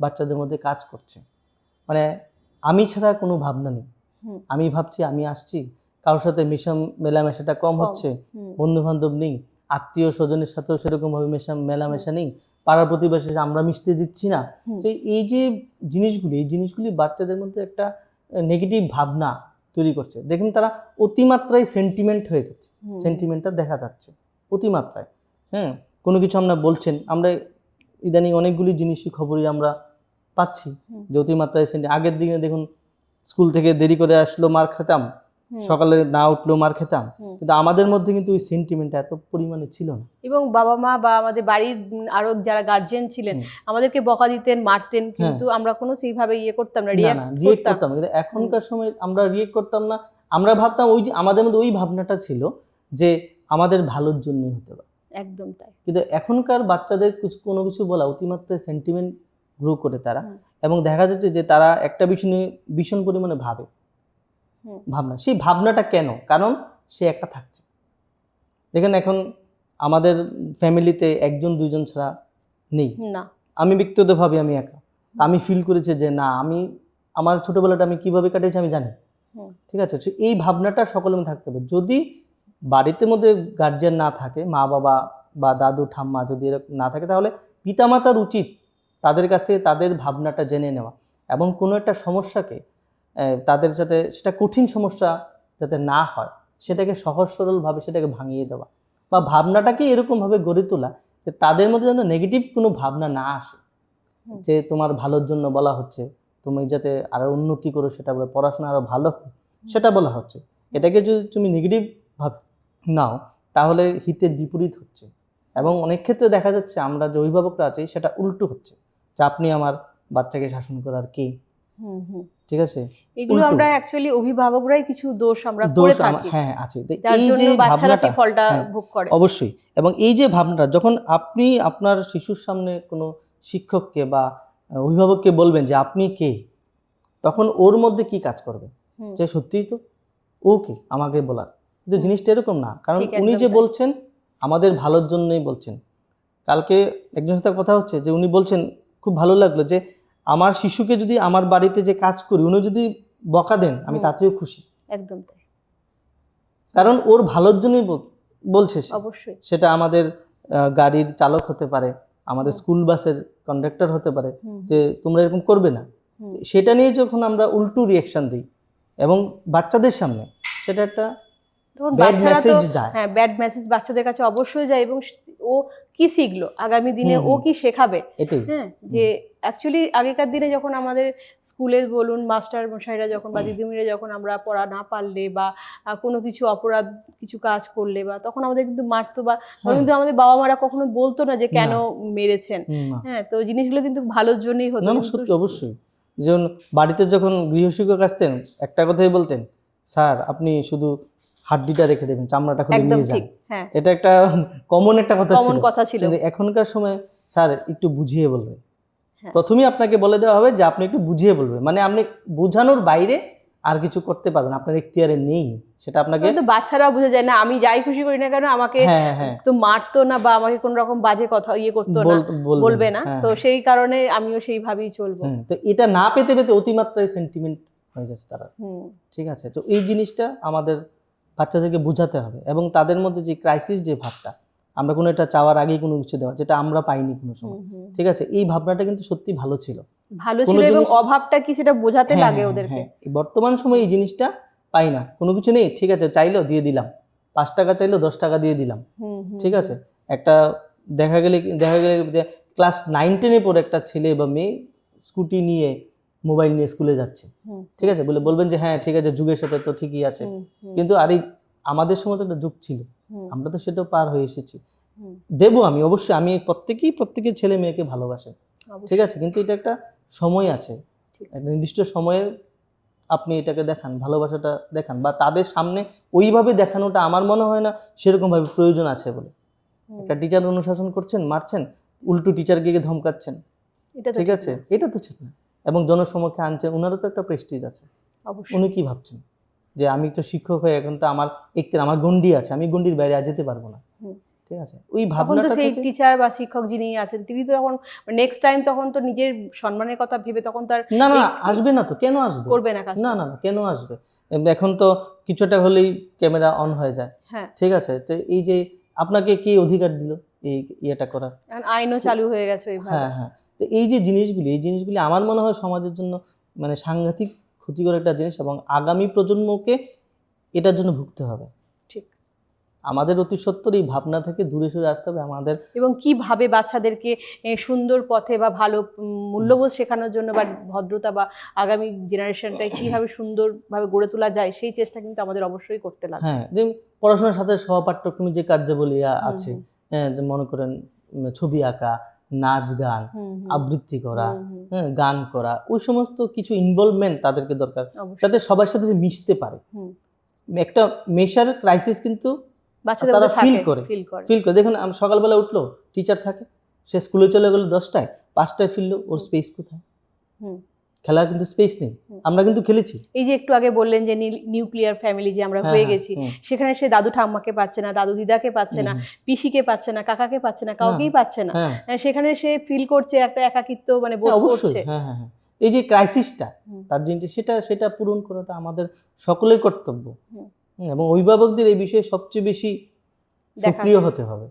বাচ্চাদের মধ্যে কাজ করছে। মানে আমি ছাড়া কোনো ভাবনা নেই, আমি ভাবছি আমি আসছি, কারোর সাথে মেলামেশাটা কম হচ্ছে, বন্ধু বান্ধব নেই, আত্মীয় স্বজনের সাথেও সেরকমভাবে মেলামেশা নেই, পাড়ার প্রতিবেশী আমরা মিশতে দিচ্ছি না। তো এই যে জিনিসগুলি বাচ্চাদের মধ্যে একটা নেগেটিভ ভাবনা তৈরি করছে। দেখুন, তারা অতিমাত্রায় সেন্টিমেন্ট হয়ে যাচ্ছে, সেন্টিমেন্টটা দেখা যাচ্ছে অতিমাত্রায়। হ্যাঁ, কোনো কিছু আমরা বলছেন, আমরা ইদানিং অনেকগুলি জিনিসই খবরই আমরা পাচ্ছি যে অতিমাত্রায় আগের দিনে দেখুন, স্কুল থেকে দেরি করে আসলো মার খেতাম, সকালে না উঠলো মার খেতাম, কিন্তু আমাদের মধ্যে কিন্তু ওই সেন্টিমেন্ট এত পরিমাণে ছিল না। এবং বাবা মা বা আমাদের বাড়ির আরো যারা গার্জিয়ান ছিলেন আমাদেরকে বকা দিতেন, মারতেন, কিন্তু আমরা কোনো সেইভাবে করতাম না, রিয়েক্ট করতাম। কিন্তু এখনকার সময় আমরা রিয়েক্ট করতাম না, আমরা ভাবতাম ওই যে আমাদের মধ্যে ওই ভাবনাটা ছিল যে আমাদের ভালোর জন্যই হতে পারে। একদম তাই। কিন্তু এখনকার বাচ্চাদের কোনো কিছু বলা অতিমাত্রায় সেন্টিমেন্ট গ্রো করে তারা, এবং দেখা যাচ্ছে যে তারা একটা বিষয় নিয়ে ভীষণ পরিমাণে ভাবনা, সেই ভাবনাটা কেন? কারণ সে একা থাকছে। দেখেন, এখন আমাদের ফ্যামিলিতে একজন দুইজন ছাড়া নেই, আমি ব্যক্তিগতভাবে আমি একা। আমি ফিল করেছি যে না, আমি আমার ছোটবেলাটা আমি কিভাবে কাটিয়েছি আমি জানি। ঠিক আছে, এই ভাবনাটা সকলের মধ্যে থাকতে হবে। যদি বাড়িতে মধ্যে গার্জিয়ান না থাকে, মা বাবা বা দাদু ঠাম্মা যদি এরকম না থাকে, তাহলে পিতামাতার উচিত তাদের কাছে তাদের ভাবনাটা জেনে নেওয়া, এবং কোনো একটা সমস্যাকে তাদের যাতে সেটা কঠিন সমস্যা যাতে না হয়, সেটাকে সহজ সরলভাবে সেটাকে ভাঙিয়ে দেওয়া, বা ভাবনাটাকে এরকমভাবে গড়ে তোলা যে তাদের মধ্যে যেন নেগেটিভ কোনো ভাবনা না আসে, যে তোমার ভালোর জন্য বলা হচ্ছে, তুমি যাতে আরো উন্নতি করো, সেটা বলে পড়াশোনা আরো ভালো হয় সেটা বলা হচ্ছে। এটাকে যদি তুমি নেগেটিভ ভাব নাও, তাহলে হিতের বিপরীত হচ্ছে। এবং অনেক ক্ষেত্রে দেখা যাচ্ছে আমরা যে অভিভাবকরা আছি সেটা উল্টো হচ্ছে, যে আপনি আমার বাচ্চাকে শাসন করার কে। ঠিক আছে, এগুলো আমরা অ্যাকচুয়ালি অভিভাবকরাই কিছু দোষ আমরা করে থাকি। হ্যাঁ, আছে। এই যে বাচ্চারা সেই ফলটা ভোগ করে। অবশ্যই। এবং এই যে ভাবনাটা যখন আপনি আপনার শিশুর সামনে কোনো শিক্ষককে বা অভিভাবককে বলবেন যে আপনি কে, তখন ওর মধ্যে কি কাজ করবে, যে সত্যিই তো ও কে আমাকে বলার। কিন্তু জিনিসটা এরকম না, কারণ উনি যে বলছেন আমাদের ভালোর জন্যই বলছেন। কালকে একজনের সাথে কথা হচ্ছে, যে উনি বলছেন, খুব ভালো লাগলো, যে আমার শিশুকে যদি আমার বাড়িতে যে কাজ করি উনি যদি বকা দেন আমি তাতেও খুশি। একদম তাই। কারণ ওর ভালোর জন্যই বলছে। অবশ্যই। সেটা আমাদের গাড়ির চালক হতে পারে, আমাদের স্কুল বাসের কন্ডাক্টর হতে পারে, যে তোমরা এরকম করবে না। সেটা নিয়ে যখন আমরা উল্টো রিয়াকশন দিই এবং বাচ্চাদের সামনে, সেটা একটা ব্যাড মেসেজ যায়। হ্যাঁ, ব্যাড মেসেজ বাচ্চাদের কাছে অবশ্যই যায়। এবং ও কি শিখলো আগামী দিনে, ও কি শেখাবে। হ্যাঁ, যে অ্যাকচুয়ালি আগেকার দিনে যখন আমাদের স্কুলে বলুন মাস্টার মশাইরা যখন বা দিদিমণিরা যখন আমরা পড়া না পারলে বা কোনো কিছু অপরাধ কিছু কাজ করলে, বা তখন আমাদের কিন্তু মারতো, বা কিন্তু আমাদের বাবা মারা কখনো বলতো না যে কেন মেরেছেন। হ্যাঁ, তো জিনিসগুলো কিন্তু ভালোর জন্যই হতো। সত্যি, অবশ্যই। যেমন বাড়িতে যখন গৃহশিক্ষক আসতেন একটা কথাই বলতেন, স্যার আপনি শুধু হাড্ডিটা রেখে দেবেন, চামড়াটা খুলে নিয়ে যান। এটা একটা কমন একটা কথা ছিল। কিন্তু এখনকার সময় স্যার একটু বুঝিয়ে বলবে, প্রথমেই আপনাকে বলে দেওয়া হবে যে আপনি একটু বুঝিয়ে বলবেন, মানে আপনি বোঝানোর বাইরে আর কিছু করতে পারবেন, আপনার এখতিয়ারে নেই। সেটা আপনাকে কিন্তু বাচ্চারা বুঝে যায় না, আমি যাই খুশি করি না কেন আমাকে তো মারতো না, বা আমাকে কোন রকম বাজে কথা করতো না, বলবে না। তো সেই কারণে আমিও সেইভাবেই চলবো। তো এটা না পেতে পেতে অতিমাত্রায় সেন্টিমেন্ট হয়ে যাচ্ছে তারা। ঠিক আছে, তো এই জিনিসটা আমাদের বাচ্চাদেরকে বোঝাতে হবে এবং তাদের মধ্যে যে ক্রাইসিস যে ভাবটা, আমরা কোনো একটা চাওয়ার আগেই কোনো কিছু দেওয়া, যেটা আমরা পাইনি কোনো সময়, ঠিক আছে, এই ভাবনাটা কিন্তু সত্যি ভালো ছিল। ভালো কোনো ছিল এবং জিনিস- অভাবটা কি সেটা বোঝাতে হ্যাঁ, লাগে হ্যাঁ, ওদেরকে। হ্যাঁ। এই বর্তমান সময়ে এই জিনিসটা পাই না, কোনো কিছু নেই, ঠিক আছে, চাইলো দিয়ে দিলাম, 5 টাকা চাইলো 10 টাকা দিয়ে দিলাম, ঠিক আছে। একটা দেখা গেলে যে ক্লাস 9-10-এ পড়ে একটা ছেলে বা মেয়ে স্কুটি নিয়ে মোবাইল নিয়ে স্কুলে যাচ্ছে, ঠিক আছে, বলবেন যে হ্যাঁ ঠিক আছে, যুগের সাথে তো ঠিকই আছে, কিন্তু আর এই আমাদের সময় তো একটা যুগ ছিল, আমরা তো সেটাও পার হয়ে এসেছি। দেবো আমি অবশ্যই, আমি প্রত্যেকের ছেলে মেয়েকে ভালোবাসে, ঠিক আছে, কিন্তু এটা একটা সময় আছে, একটা নির্দিষ্ট সময়ে আপনি এটাকে দেখান, ভালোবাসাটা দেখান, বা তাদের সামনে ওইভাবে দেখানোটা আমার মনে হয় না সেরকমভাবে প্রয়োজন আছে বলে। একটা টিচার অনুশাসন করছেন, মারছেন, উল্টো টিচারকে গিয়ে ধমকাচ্ছেন, ঠিক আছে, এটা তো ঠিক না। এবং জনসমক্ষে আনছেন, ওনারও তো একটা প্রেস্টিজ আছে, উনি কি ভাবছেন যে আমি তো শিক্ষক হয়ে এখন তো আমার আমার গণ্ডি আছে, আমি গণ্ডির বাইরে আর যেতে পারবো না, ঠিক আছে, ওই তখন তো ভাবনাটা সেই থেকে টিচার বা শিক্ষক যিনি আছেন তিনি তো তখন নেক্সট টাইম তখন তো নিজের সম্মানের কথা ভেবে তখন তার না আসবে না তো, কেন আসবে, করবে না কাজ। না কেন আসবে, এখন তো কিছুটা হলেই ক্যামেরা অন হয়ে যায়, হ্যাঁ, ঠিক আছে, তো এই যে আপনাকে কে অধিকার দিল এই ইয়েটা করার, আইনও চালু হয়ে গেছে এইভাবে। হ্যাঁ, তো এই যে জিনিসগুলি আমার মনে হয় সমাজের জন্য মানে সাংঘাতিক ক্ষতিকর একটা জিনিস, এবং আগামী প্রজন্মকে এটার জন্য ভুগতে হবে। ঠিক, আমাদের অতি সত্বর এই ভাবনা থেকে দূরে সরে আসতে হবে আমাদের, এবং কিভাবে বাচ্চাদেরকে সুন্দর পথে বা ভালো মূল্যবোধ শেখানোর জন্য বা ভদ্রতা বা আগামী জেনারেশনটাকে কিভাবে সুন্দরভাবে গড়ে তোলা যায় সেই চেষ্টা কিন্তু আমাদের অবশ্যই করতে লাগবে। হ্যাঁ, যে পড়াশোনার সাথে সহপাঠ্যক্রমে যে কার্যাবলী আছে, হ্যাঁ, যে মনে করেন ছবি আঁকা, নাচ গান, আবৃত্তি করা, হ্যাঁ, গান করা, ওই সমস্ত কিছু ইনভলভমেন্ট তাদেরকে দরকার, যাতে সবার সাথে যে মিশতে পারে। একটা মেশার ক্রাইসিস কিন্তু বাচ্চাদের তারা মধ্যে ফিল থাকে, করে। ফিল করে। দেখুন, সকালবেলা উঠলো, টিচার থাকে, সে স্কুলে চলে গেলো 10টায়, 5টায় ফিরলো, ওর স্পেস কোথায়? খেলার কিন্তু স্পেস নেই। আমরা কিন্তু খেলেছি। এই যে একটু আগে বললেন যে নিউক্লিয়ার ফ্যামিলি যে আমরা হয়ে গেছি, সেখানে সে দাদু ঠাম্মাকে পাচ্ছে না, দাদু দিদাকে পাচ্ছে না, পিসিকে পাচ্ছে না, কাকাকে পাচ্ছে না, কাউকেই পাচ্ছে না। সেখানে সে ফিল করছে একটা একাকিত্ব মানে বোধ করছে। হ্যাঁ, এই যে ক্রাইসিসটা, তার জিনিসটা সেটা পূরণ করাটা আমাদের সকলের কর্তব্য, এবং অভিভাবকদের এই বিষয়ে সবচেয়ে বেশি সক্রিয় হতে হবে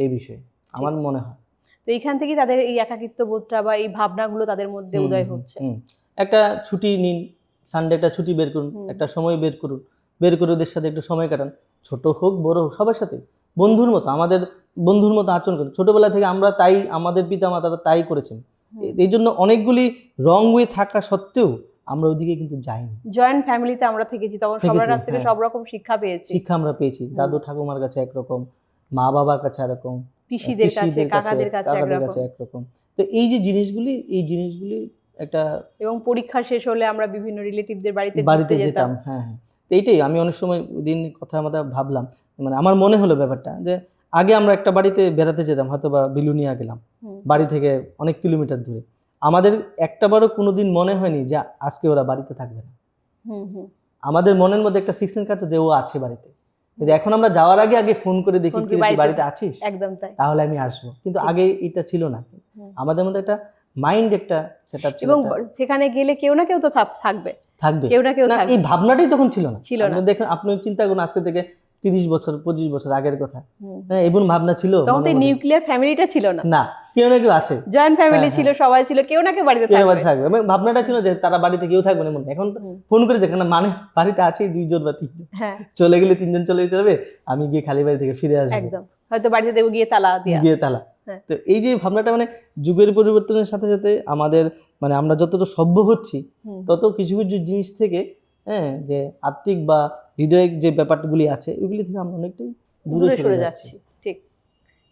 এই বিষয়ে আমার মনে হয়। তো এইখান থেকে তাদের এই একাকিত্ব বোধটা বা এই ভাবনাগুলো তাদের মধ্যে উদয় হচ্ছে। একটা ছুটি নিন, সানডে একটা ছুটি বের করুন, একটা সময় বের করে ওদের সাথে একটু সময় কাটান, ছোট হোক বড় হোক, সবার সাথে বন্ধুর মতো, আমাদের বন্ধুর মতো আচরণ করুন। ছোটবেলা থেকে আমরা তাই, আমাদের পিতামাতারা তাই করেছেন, এই জন্য অনেকগুলি রং ওয়ে থাকা সত্ত্বেও আমরা ওইদিকে কিন্তু যাইনি। জয়েন্ট ফ্যামিলিতে আমরা থেকেছি, তখন সবার কাছ থেকে সব রকম শিক্ষা আমরা পেয়েছি। দাদু ঠাকুমার কাছে একরকম, মা বাবার কাছে একরকম, পিসিদের কাছে, কাকাদের কাছে একরকম। তো এই যে জিনিসগুলি একটা, এবং পরীক্ষা শেষ হলে আমরা বিভিন্ন রিলেটিভদের বাড়িতে যেতাম। হ্যাঁ, তো এইটাই আমি অনেক সময় দিন কথা আমাদের ভাবলাম, মানে আমার মনে হলো ব্যাপারটা যে আগে আমরা একটা বাড়িতে বেড়াতে যেতাম, হয়তো বা বিলুনিয়া গেলাম, বাড়ি থেকে অনেক কিলোমিটার দূরে, আমাদের একটাবারও কোনোদিন মনে হয়নি যে আজকে ওরা বাড়িতে থাকবে না। আমাদের মনের মধ্যে একটা সিক্সেন কাটছে যে ও আছে বাড়িতে, কিন্তু এখন আমরা যাওয়ার আগে ফোন করে দেখি তুই বাড়িতে আছিস, একদম তাই, তাহলে আমি আসবো। কিন্তু আগে এটা ছিল না, আমাদের মধ্যে একটা মাইন্ড একটা সেটআপ ছিল, এবং সেখানে গেলে কেউ না কেউ তো থাকবে, এই ভাবনাটাই তখন ছিল না। দেখুন, আপনি চিন্তা করুন, আজকে থেকে 30 বছর 25 বছর আগের কথা, হ্যাঁ, এমন ভাবনা ছিল। তখন তো নিউক্লিয়ার ফ্যামিলিটা ছিল না, কেউ না কেউ আছে, জয়েন্ট ফ্যামিলি ছিল, সবাই ছিল, কেউ না কেউ বাড়িতে থাকবে। এবং ভাবনাটা ছিল যে তারা বাড়িতে কেউ থাকবে না। এখন ফোন করে যেখানে মানে বাড়িতে আছে 2 জন বা 3 জন, চলে গেলে 3 জন চলে যাবে, আমি গিয়ে খালি বাড়ি থেকে ফিরে আসবো, একদম, হয়তো বাড়িতে দেবো গিয়ে তালা। তো এই যে ভাবনাটা, মানে যুগের পরিবর্তনের সাথে সাথে আমাদের, মানে আমরা যতটা সভ্য হচ্ছি, তত কিছু কিছু জিনিস থেকে, হ্যাঁ, যে আত্মিক বা হৃদয়ের যে ব্যাপারগুলি আছে, ওইগুলি থেকে আমরা অনেকটাই দূরে সরে যাচ্ছি। ঠিক,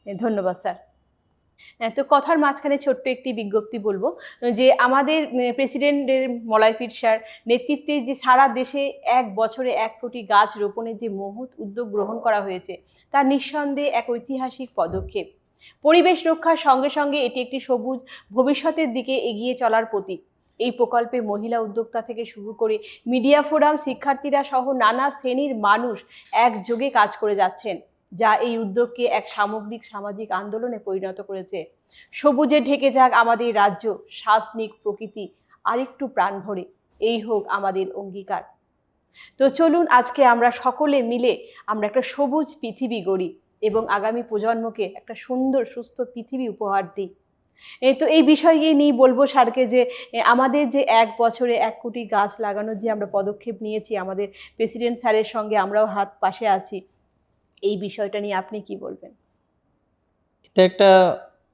ধন্যবাদ স্যার। তো কথার মাঝখানে ছোট্ট একটি বিজ্ঞপ্তি বলবো যে আমাদের প্রেসিডেন্টের মলয় পীর স্যার নেতৃত্বে যে সারা দেশে 1 বছরে 1 কোটি গাছ রোপণের যে মহৎ উদ্যোগ গ্রহণ করা হয়েছে, তা নিঃসন্দেহে এক ঐতিহাসিক পদক্ষেপ। পরিবেশ রক্ষার সঙ্গে সঙ্গে এটি একটি সবুজ ভবিষ্যতের দিকে এগিয়ে চলার প্রতীক। এই প্রকল্পে মহিলা উদ্যোক্তা থেকে শুরু করে মিডিয়া ফোরাম, শিক্ষার্থীরা সহ নানা শ্রেণীর মানুষ একযোগে কাজ করে যাচ্ছেন, যা এই উদ্যোগকে এক সামগ্রিক সামাজিক আন্দোলনে পরিণত করেছে। সবুজে ঢেকে যাক আমাদের রাজ্য, শ্বাস নিক প্রকৃতি, আরেকটু প্রাণ ভরে, এই হোক আমাদের অঙ্গীকার। তো চলুন আজকে আমরা সকলে মিলে আমরা একটা সবুজ পৃথিবী গড়ি এবং আগামী প্রজন্মকে একটা সুন্দর সুস্থ পৃথিবী উপহার দিই। তো এই বিষয় নিয়ে বলবো স্যারকে যে আমাদের যে 1 বছরে 1 কোটি গাছ লাগানোর যে আমরা পদক্ষেপ নিয়েছি, আমাদের প্রেসিডেন্ট স্যারের সঙ্গে আমরাও হাত পাশে আছি, এই বিষয়টা নিয়ে আপনি কি বলবেন? এটা একটা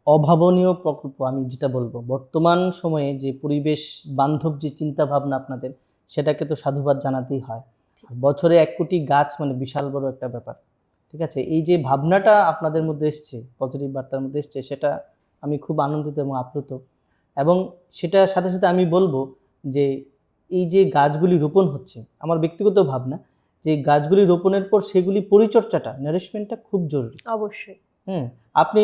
অভাবনীয় প্রকল্প, আমি যেটা বলবো বর্তমান সময়ে যে পরিবেশ বান্ধব যে চিন্তা ভাবনা আপনাদের, সেটাকে তো সাধুবাদ জানাতেই হয়। আর বছরে 1 কোটি গাছ মানে বিশাল বড় একটা ব্যাপার। ঠিক আছে, এই যে ভাবনাটা আপনাদের মধ্যে এসছে, পজিটিভ বার্তার মধ্যে এসছে, সেটা আমি খুব আনন্দিত এবং আপ্লুত। এবং সেটার সাথে সাথে আমি বলবো যে এই যে গাছগুলি রোপণ হচ্ছে, আমার ব্যক্তিগত ভাবনা যে গাছগুলি রোপণের পর সেগুলি পরিচর্যাটা, নারিশমেন্টটা খুব জরুরি। অবশ্যই। আপনি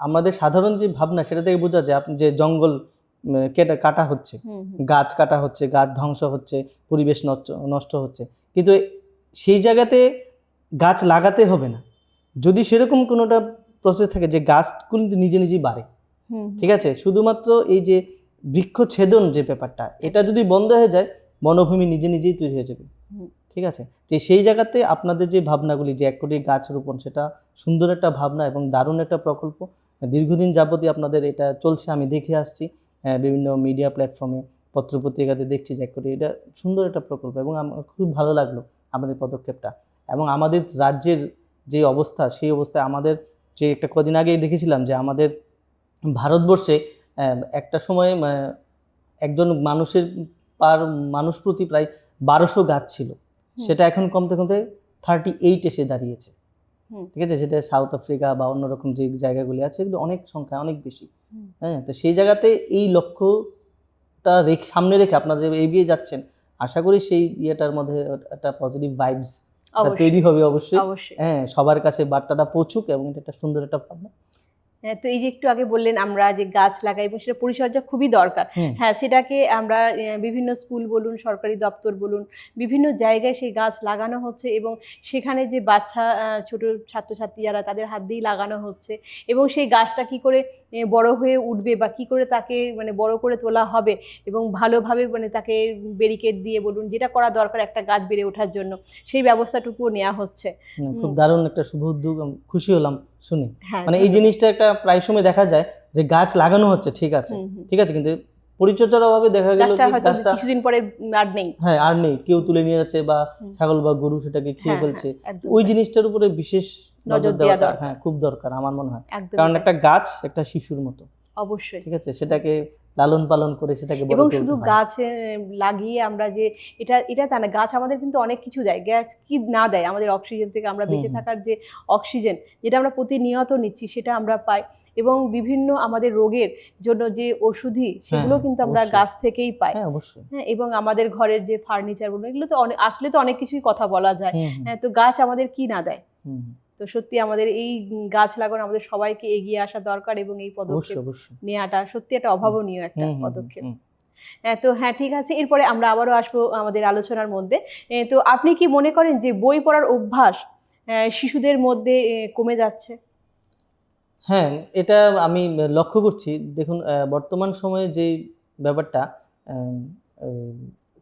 আমাদের সাধারণ যে ভাবনা সেটা থেকে বোঝা যায় আপনি যে জঙ্গল কাটা হচ্ছে, গাছ কাটা হচ্ছে, গাছ ধ্বংস হচ্ছে, পরিবেশ নষ্ট হচ্ছে, কিন্তু সেই জায়গাতে গাছ লাগাতে হবে না। যদি সেরকম কোনোটা প্রসেস থাকে যে গাছগুলো নিজে নিজেই বাড়ে, ঠিক আছে, শুধুমাত্র এই যে বৃক্ষছেদন যে ব্যাপারটা, এটা যদি বন্ধ হয়ে যায় বনভূমি নিজে নিজেই তৈরি হয়ে যাবে। ঠিক আছে, যে সেই জায়গাতে আপনাদের যে ভাবনাগুলি যে 1 কোটি গাছ রোপণ, সেটা সুন্দর একটা ভাবনা এবং দারুণ একটা প্রকল্প। দীর্ঘদিন যাবতই আপনাদের এটা চলছে, আমি দেখে আসছি বিভিন্ন মিডিয়া প্ল্যাটফর্মে, পত্রপত্রিকাতে দেখছি যে 1 কোটি, এটা সুন্দর একটা প্রকল্প এবং আমার খুব ভালো লাগলো আমাদের পদক্ষেপটা। এবং আমাদের রাজ্যের যে অবস্থা, সেই অবস্থায় আমাদের যে একটা কদিন আগেই দেখেছিলাম যে আমাদের ভারতবর্ষে একটা সময় একজন মানুষ প্রতি প্রায় 1200 গাছ ছিল, সেটা এখন কমতে কমতে 38 এসে দাঁড়িয়েছে। ঠিক আছে, সেটা সাউথ আফ্রিকা বা অন্যরকম যে জায়গাগুলি আছে, এগুলো অনেক সংখ্যা অনেক বেশি। তো সেই জায়গাতে এই লক্ষ্যটা সামনে রেখে আপনারা যে এগিয়ে যাচ্ছেন, আশা করি সেই ইয়েটার মধ্যে একটা পজিটিভ ভাইবস তৈরি হবে অবশ্যই। সবার কাছে বার্তাটা পৌঁছুক এবং এটা একটা সুন্দর একটা ভাবনা। তো এই যে একটু আগে বললেন আমরা যে গাছ লাগাই এবং সেটা পরিচর্যা খুবই দরকার। সেটাকে আমরা বিভিন্ন স্কুল বলুন, সরকারি দপ্তর বলুন, বিভিন্ন জায়গায় সেই গাছ লাগানো হচ্ছে এবং সেখানে যে বাচ্চা ছোট ছাত্রছাত্রী যারা, তাদের হাত দিয়েই লাগানো হচ্ছে এবং সেই গাছটা কি করে বড় হয়ে উঠবে বা কি করে তাকে মানে বড় করে তোলা হবে এবং ভালোভাবে মানে তাকে ব্যারিকেড দিয়ে বলুন, যেটা করা দরকার একটা গাছ বেড়ে ওঠার জন্য, সেই ব্যবস্থাটুকুও নেওয়া হচ্ছে। খুব দারুণ একটা শুভ উদ্যোগ, খুশি হলাম শুনে। মানে এই জিনিসটা একটা প্রায় সময় দেখা যায় যে গাছ লাগানো হচ্ছে, ঠিক আছে, কিন্তু পরিচর্যার অভাবে দেখা গেল গাছটা কিছুদিন পরে আর নেই, কেউ তুলে নিয়ে যাচ্ছে বা ছাগল বা গরু সেটাকে খেয়ে ফেলছে। ওই জিনিসটার উপরে বিশেষ নজর দেওয়াটা খুব দরকার আমার মনে হয়, কারণ একটা গাছ একটা শিশুর মতো, অবশ্যই, ঠিক আছে, সেটাকে লালন পালন করে সেটাকে বড় করতে হয়। এবং শুধু গাছ লাগিয়ে আমরা যে এটা তা না, গাছ আমাদের কিন্তু অনেক কিছু দেয়। গাছ কি না দেয়, আমাদের অক্সিজেন থেকে আমরা বেঁচে থাকার যে অক্সিজেন যেটা আমরা প্রতিনিয়ত নিচ্ছি, সেটা আমরা পাই এবং বিভিন্ন আমাদের রোগের জন্য যে ওষুধি, সেগুলো কিন্তু আমরা গাছ থেকেই পাই। এবং আমাদের ঘরের যে ফার্নিচার বলুন, এগুলো তো আসলে তো অনেক কিছুই কথা বলা যায়। তো গাছ আমাদের কি না দেয়। তো সত্যি আমাদের এই গাছ লাগানো আমাদের সবাইকে এগিয়ে আসা দরকার এবং এই পদক্ষেপ নেওয়াটা সত্যি একটা অভাবনীয় একটা পদক্ষেপ। তো ঠিক আছে, এরপরে আমরা আবারও আসবো আমাদের আলোচনার মধ্যে। তো আপনি কি মনে করেন যে বই পড়ার অভ্যাস শিশুদের মধ্যে কমে যাচ্ছে? হ্যাঁ, এটা আমি লক্ষ্য করছি। দেখুন, বর্তমান সময়ে যে ব্যাপারটা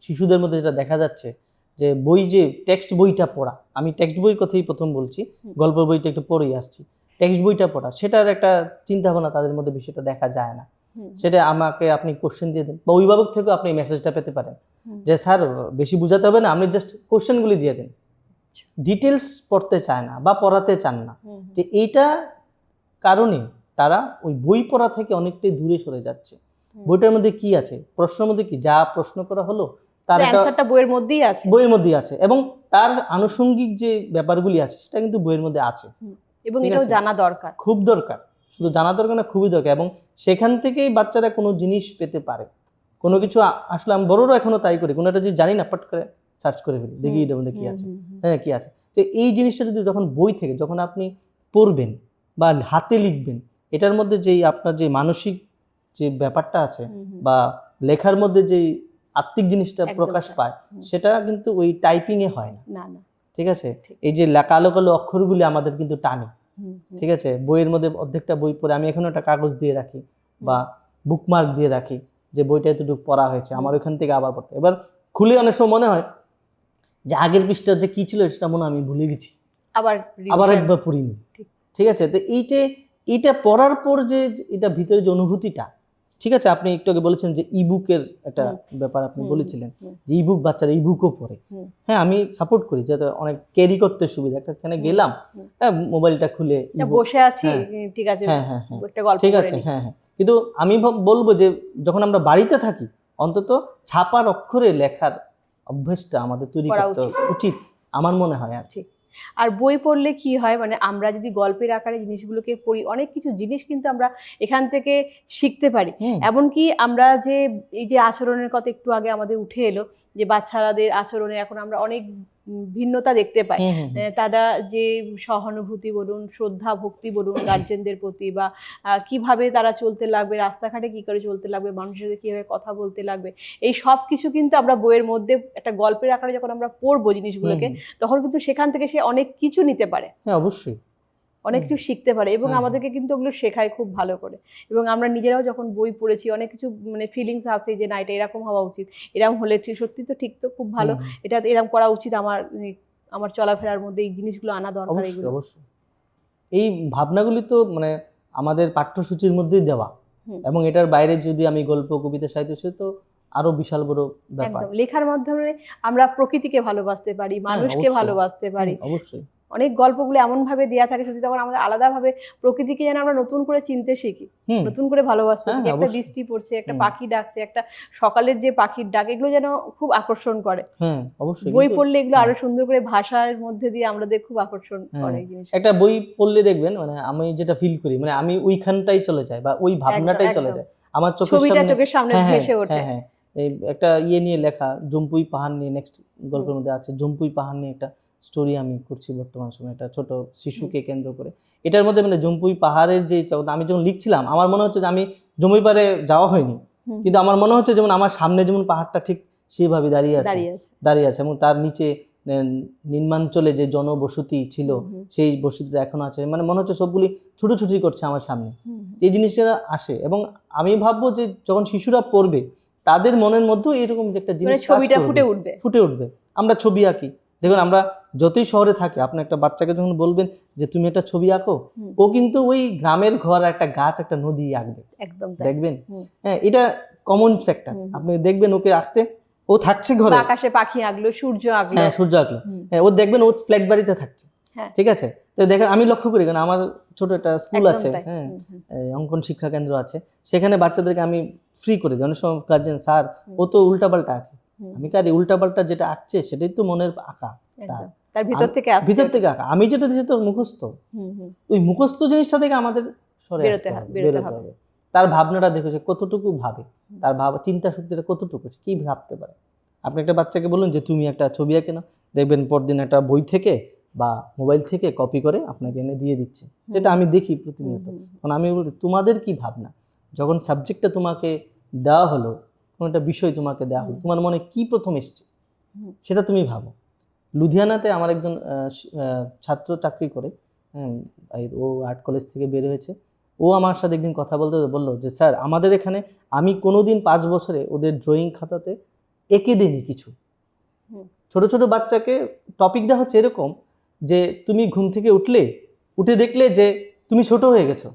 শিশুদের মধ্যে যেটা দেখা যাচ্ছে, যে যে টেক্সট বইটা পড়া, আমি টেক্সট বইয়ের কথাই প্রথম বলছি, গল্পের বইটা একটু পড়েই আসছি। টেক্সট বইটা পড়া, সেটার একটা চিন্তা ভাবনা তাদের মধ্যে বিষয়টা দেখা যায় না। সেটা আমাকে আপনি কোশ্চেন দিয়ে দেন বা অভিভাবক থেকেও আপনি মেসেজটা পেতে পারেন যে স্যার বেশি বোঝাতে হবে না, আপনি জাস্ট কোশ্চেনগুলি দিয়ে দেন। ডিটেলস পড়তে চায় না বা পড়াতে চান না, যে এইটা কারণে তারা ওই বই পড়া থেকে অনেকটাই দূরে সরে যাচ্ছে। বইটার মধ্যে কি আছে, প্রশ্নের মধ্যে কি, যা প্রশ্ন করা হলো তার অ্যানসারটা বইয়ের মধ্যেই আছে এবং তার আনুষঙ্গিক যে ব্যাপারগুলি আছে সেটা কিন্তু বইয়ের মধ্যে আছে এবং এটাও জানা দরকার, খুব দরকার। শুধু জানা দরকার না, খুবই দরকার। এবং সেখান থেকেই বাচ্চারা কোনো জিনিস পেতে পারে, কোনো কিছু আসলে আমি বড়রা এখনো তাই করি, কোনো একটা জিনিস জানি না, পাট করে সার্চ করে ফেলি, দেখি এটার মধ্যে কি আছে, কি আছে। তো এই জিনিসটা যদি যখন বই থেকে যখন আপনি পড়বেন বা হাতে লিখবেন, এটার মধ্যে যেই আপনার যে মানসিক যে ব্যাপারটা আছে বা লেখার মধ্যে যেই আত্মিক জিনিসটা প্রকাশ পায়, সেটা কিন্তু ওই টাইপিংয়ে হয় না। ঠিক আছে, এই যে কালো কালো অক্ষরগুলি আমাদের কিন্তু টানে। ঠিক আছে, বইয়ের মধ্যে অর্ধেকটা বই পড়ে আমি এখনো একটা কাগজ দিয়ে রাখি বা বুকমার্ক দিয়ে রাখি যে বইটা এতটুকু পড়া হয়েছে, আমার ওইখান থেকে আবার পড়তে। এবার খুলে অনেক সময় মনে হয় যে আগের পৃষ্ঠা যে কি ছিল সেটা মনে হয় আমি ভুলে গেছি, আবার আবার revision। একবার পড়িনি। ঠিক। ঠিক আছে, তো এইটা পড়ার পর যে এটা ভিতরে যে অনুভূতিটা, ঠিক আছে, আপনি একটু আগে বলেছেন যে ইবুকের একটা ব্যাপার আপনি বলেছিলেন, যে ইবুক বাচ্চারা ইবুকও পড়ে। হ্যাঁ, আমি সাপোর্ট করি, যাতে অনেক ক্যারি করতে সুবিধা। এখানে গেলাম, হ্যাঁ, মোবাইলটা খুলে বসে আছি, ঠিক আছে, হ্যাঁ হ্যাঁ হ্যাঁ একটা গল্প ঠিক পড়ে আছে, নিই। হ্যাঁ হ্যাঁ। কিন্তু আমি বলবো যে যখন আমরা বাড়িতে থাকি, অন্তত ছাপার অক্ষরে লেখার অভ্যেসটা আমাদের তৈরি করা করতে উচিত আমার মনে হয়। আর ঠিক। আর বই পড়লে কি হয়, মানে আমরা যদি গল্পের আকারে জিনিসগুলোকে পড়ি, অনেক কিছু জিনিস কিন্তু আমরা এখান থেকে শিখতে পারি। এমনকি আমরা যে এই যে আচরণের কথা একটু আগে আমাদের উঠে এলো, যে বাচ্চাদের আচরণে এখন আমরা অনেক ভিন্নতা দেখতে পাই। তারা যে সহানুভূতি বলুন, শ্রদ্ধা ভক্তি বলুন গার্জেনদের প্রতি, বা কিভাবে তারা চলতে লাগবে, রাস্তাঘাটে কি করে চলতে লাগবে, মানুষের সাথে কিভাবে কথা বলতে লাগবে, এই সব কিছু কিন্তু আমরা বইয়ের মধ্যে একটা গল্পের আকারে যখন আমরা পড়বো জিনিসগুলোকে, তখন কিন্তু সেখান থেকে সে অনেক কিছু নিতে পারে। হ্যাঁ, অবশ্যই অনেক কিছু শিখতে পারে, এবং আমাদেরকে কিন্তু ওগুলো শেখায় খুব ভালো করে। এবং আমরা নিজেরাও যখন বই পড়েছি, অনেক কিছু মানে ফিলিংস আছে যে না, এটা এরকম হওয়া উচিত, এরকম হলে সত্যি তো ঠিক, তো খুব ভালো, এটা এরকম করা উচিত, আমার চলাফেরার মধ্যে এই জিনিসগুলো আনা দরকার। এগুলো অবশ্যই এই ভাবনাগুলি তো মানে আমাদের পাঠ্যসূচির মধ্যেই দেওয়া, এবং এটার বাইরে যদি আমি গল্প, কবিতা, সাহিত্য, সে তো আরো বিশাল বড় ব্যাপার। একদম, লেখার মাধ্যমে আমরা প্রকৃতিকে ভালোবাসতে পারি, মানুষকে ভালোবাসতে পারি। অবশ্যই অনেক গল্পগুলো এমন ভাবে দেয়া থাকে, সত্যি তখন আমাদের আলাদাভাবে প্রকৃতিকে যেন আমরা নতুন করে চিনতে শিখি, নতুন করে ভালোবাসতে শিখি। একটা বৃষ্টি পড়ছে, একটা পাখি ডাকছে, একটা সকালের যে পাখির ডাক, এগুলো যেন খুব আকর্ষণ করে। অবশ্যই বই পড়লে এগুলো আরো সুন্দর করে ভাষার মধ্যে দিয়ে আমাদের খুব আকর্ষণ করে এই জিনিস। একটা বই পড়লে দেখবেন, মানে আমি যেটা ফিল করি, মানে আমি ওইখানটাই চলে যাই, বা ওই ভাবনাটাই চলে যায় আমার চোখের সামনে ভেসে ওঠে। হ্যাঁ, এই একটা নিয়ে লেখা, জম্পুই পাহাড় নিয়ে নেক্সট গল্পের মধ্যে আছে। জম্পুই পাহাড় নিয়ে একটা স্টোরি আমি করছি বর্তমান সময়ে, একটা ছোট শিশুকে কেন্দ্র করে। এটার মধ্যে মানে জম্পুই পাহাড়ের যে আমি যখন লিখছিলাম, আমার মনে হচ্ছে যে আমি জম্পুই পাহাড়ে যাওয়া হয়নি, কিন্তু আমার মনে হচ্ছে যেমন আমার সামনে যেমন পাহাড়টা ঠিক সেইভাবে দাঁড়িয়ে আছে, এবং তার নিচে নিম্নাঞ্চলে যে জনবসতি ছিল, সেই বসতিটা এখনো আছে। মানে মনে হচ্ছে সবগুলি ছুটোছুটি করছে আমার সামনে, এই জিনিসটা আসে। এবং আমি ভাববো যে যখন শিশুরা পড়বে, তাদের মনের মধ্যেও এরকম যে একটা জিনিস ছবিটা ফুটে উঠবে। আমরা ছবি আঁকি, দেখুন আমরা যতই শহরে থাকি, আপনি একটা বাচ্চাকে যখন বলবেন যে তুমি একটা ছবি আঁকো, ও কিন্তু ওই গ্রামের ঘর, একটা গাছ, একটা নদী আঁকবে, একদম দেখবেন। হ্যাঁ, এটা কমন ফ্যাক্টর। আপনি দেখবেন ওকে আঁকতে, ও থাকছে ঘরে, আকাশে পাখি আঁকলো, সূর্য আঁকলো, হ্যাঁ সূর্য আঁকলো, হ্যাঁ, ও দেখবেন ও ফ্ল্যাট বাড়িতে থাকছে, ঠিক আছে। তো দেখেন, আমি লক্ষ্য করি, কারণ আমার ছোট একটা স্কুল আছে, হ্যাঁ, অঙ্কন শিক্ষা কেন্দ্র আছে, সেখানে বাচ্চাদেরকে আমি ফ্রি করে দিই। অনেক সময় গার্জেন, স্যার ও তো উল্টাপাল্টা আঁকে, আমি কারি উল্টাপাল্টা যেটা আঁকছে সেটাই তো মনের আঁকা, তার ভিতর থেকে আঁকা। আমি যেটা দিচ্ছি তোর মুখস্থ, ওই মুখস্থ জিনিসটা থেকে আমাদের সরে বেরোতে হবে। তার ভাবনাটা দেখো যে কতটুকু ভাবে, তার চিন্তা শক্তিটা কতটুকু, কি ভাবতে পারে। আপনি একটা বাচ্চাকে বলুন যে তুমি একটা ছবি আঁকে না, দেখবেন পরদিন একটা বই থেকে বা মোবাইল থেকে কপি করে আপনাকে এনে দিয়ে দিচ্ছে, যেটা আমি দেখি প্রতিনিয়ত। কারণ আমি বলি, তোমাদের কি ভাবনা, যখন সাবজেক্টটা তোমাকে দেওয়া হলো, কোনো একটা বিষয় তোমাকে দেওয়া হলো, তোমার মনে কি প্রথম এসছে সেটা তুমি ভাবো। লুধিয়ানাতে আমার একজন ছাত্র চাকরি করে, ও আর্ট কলেজ থেকে বের হয়েছে। ও আমার সাথে একদিন কথা বলতে বললো যে স্যার, আমাদের এখানে আমি কোনোদিন 5 বছরে ওদের ড্রয়িং খাতাতে এঁকে দিইনি কিছু। ছোট ছোট বাচ্চাকে টপিক দেওয়া হচ্ছে এরকম যে তুমি ঘুম থেকে উঠে দেখলে যে তুমি ছোট হয়ে গেছো,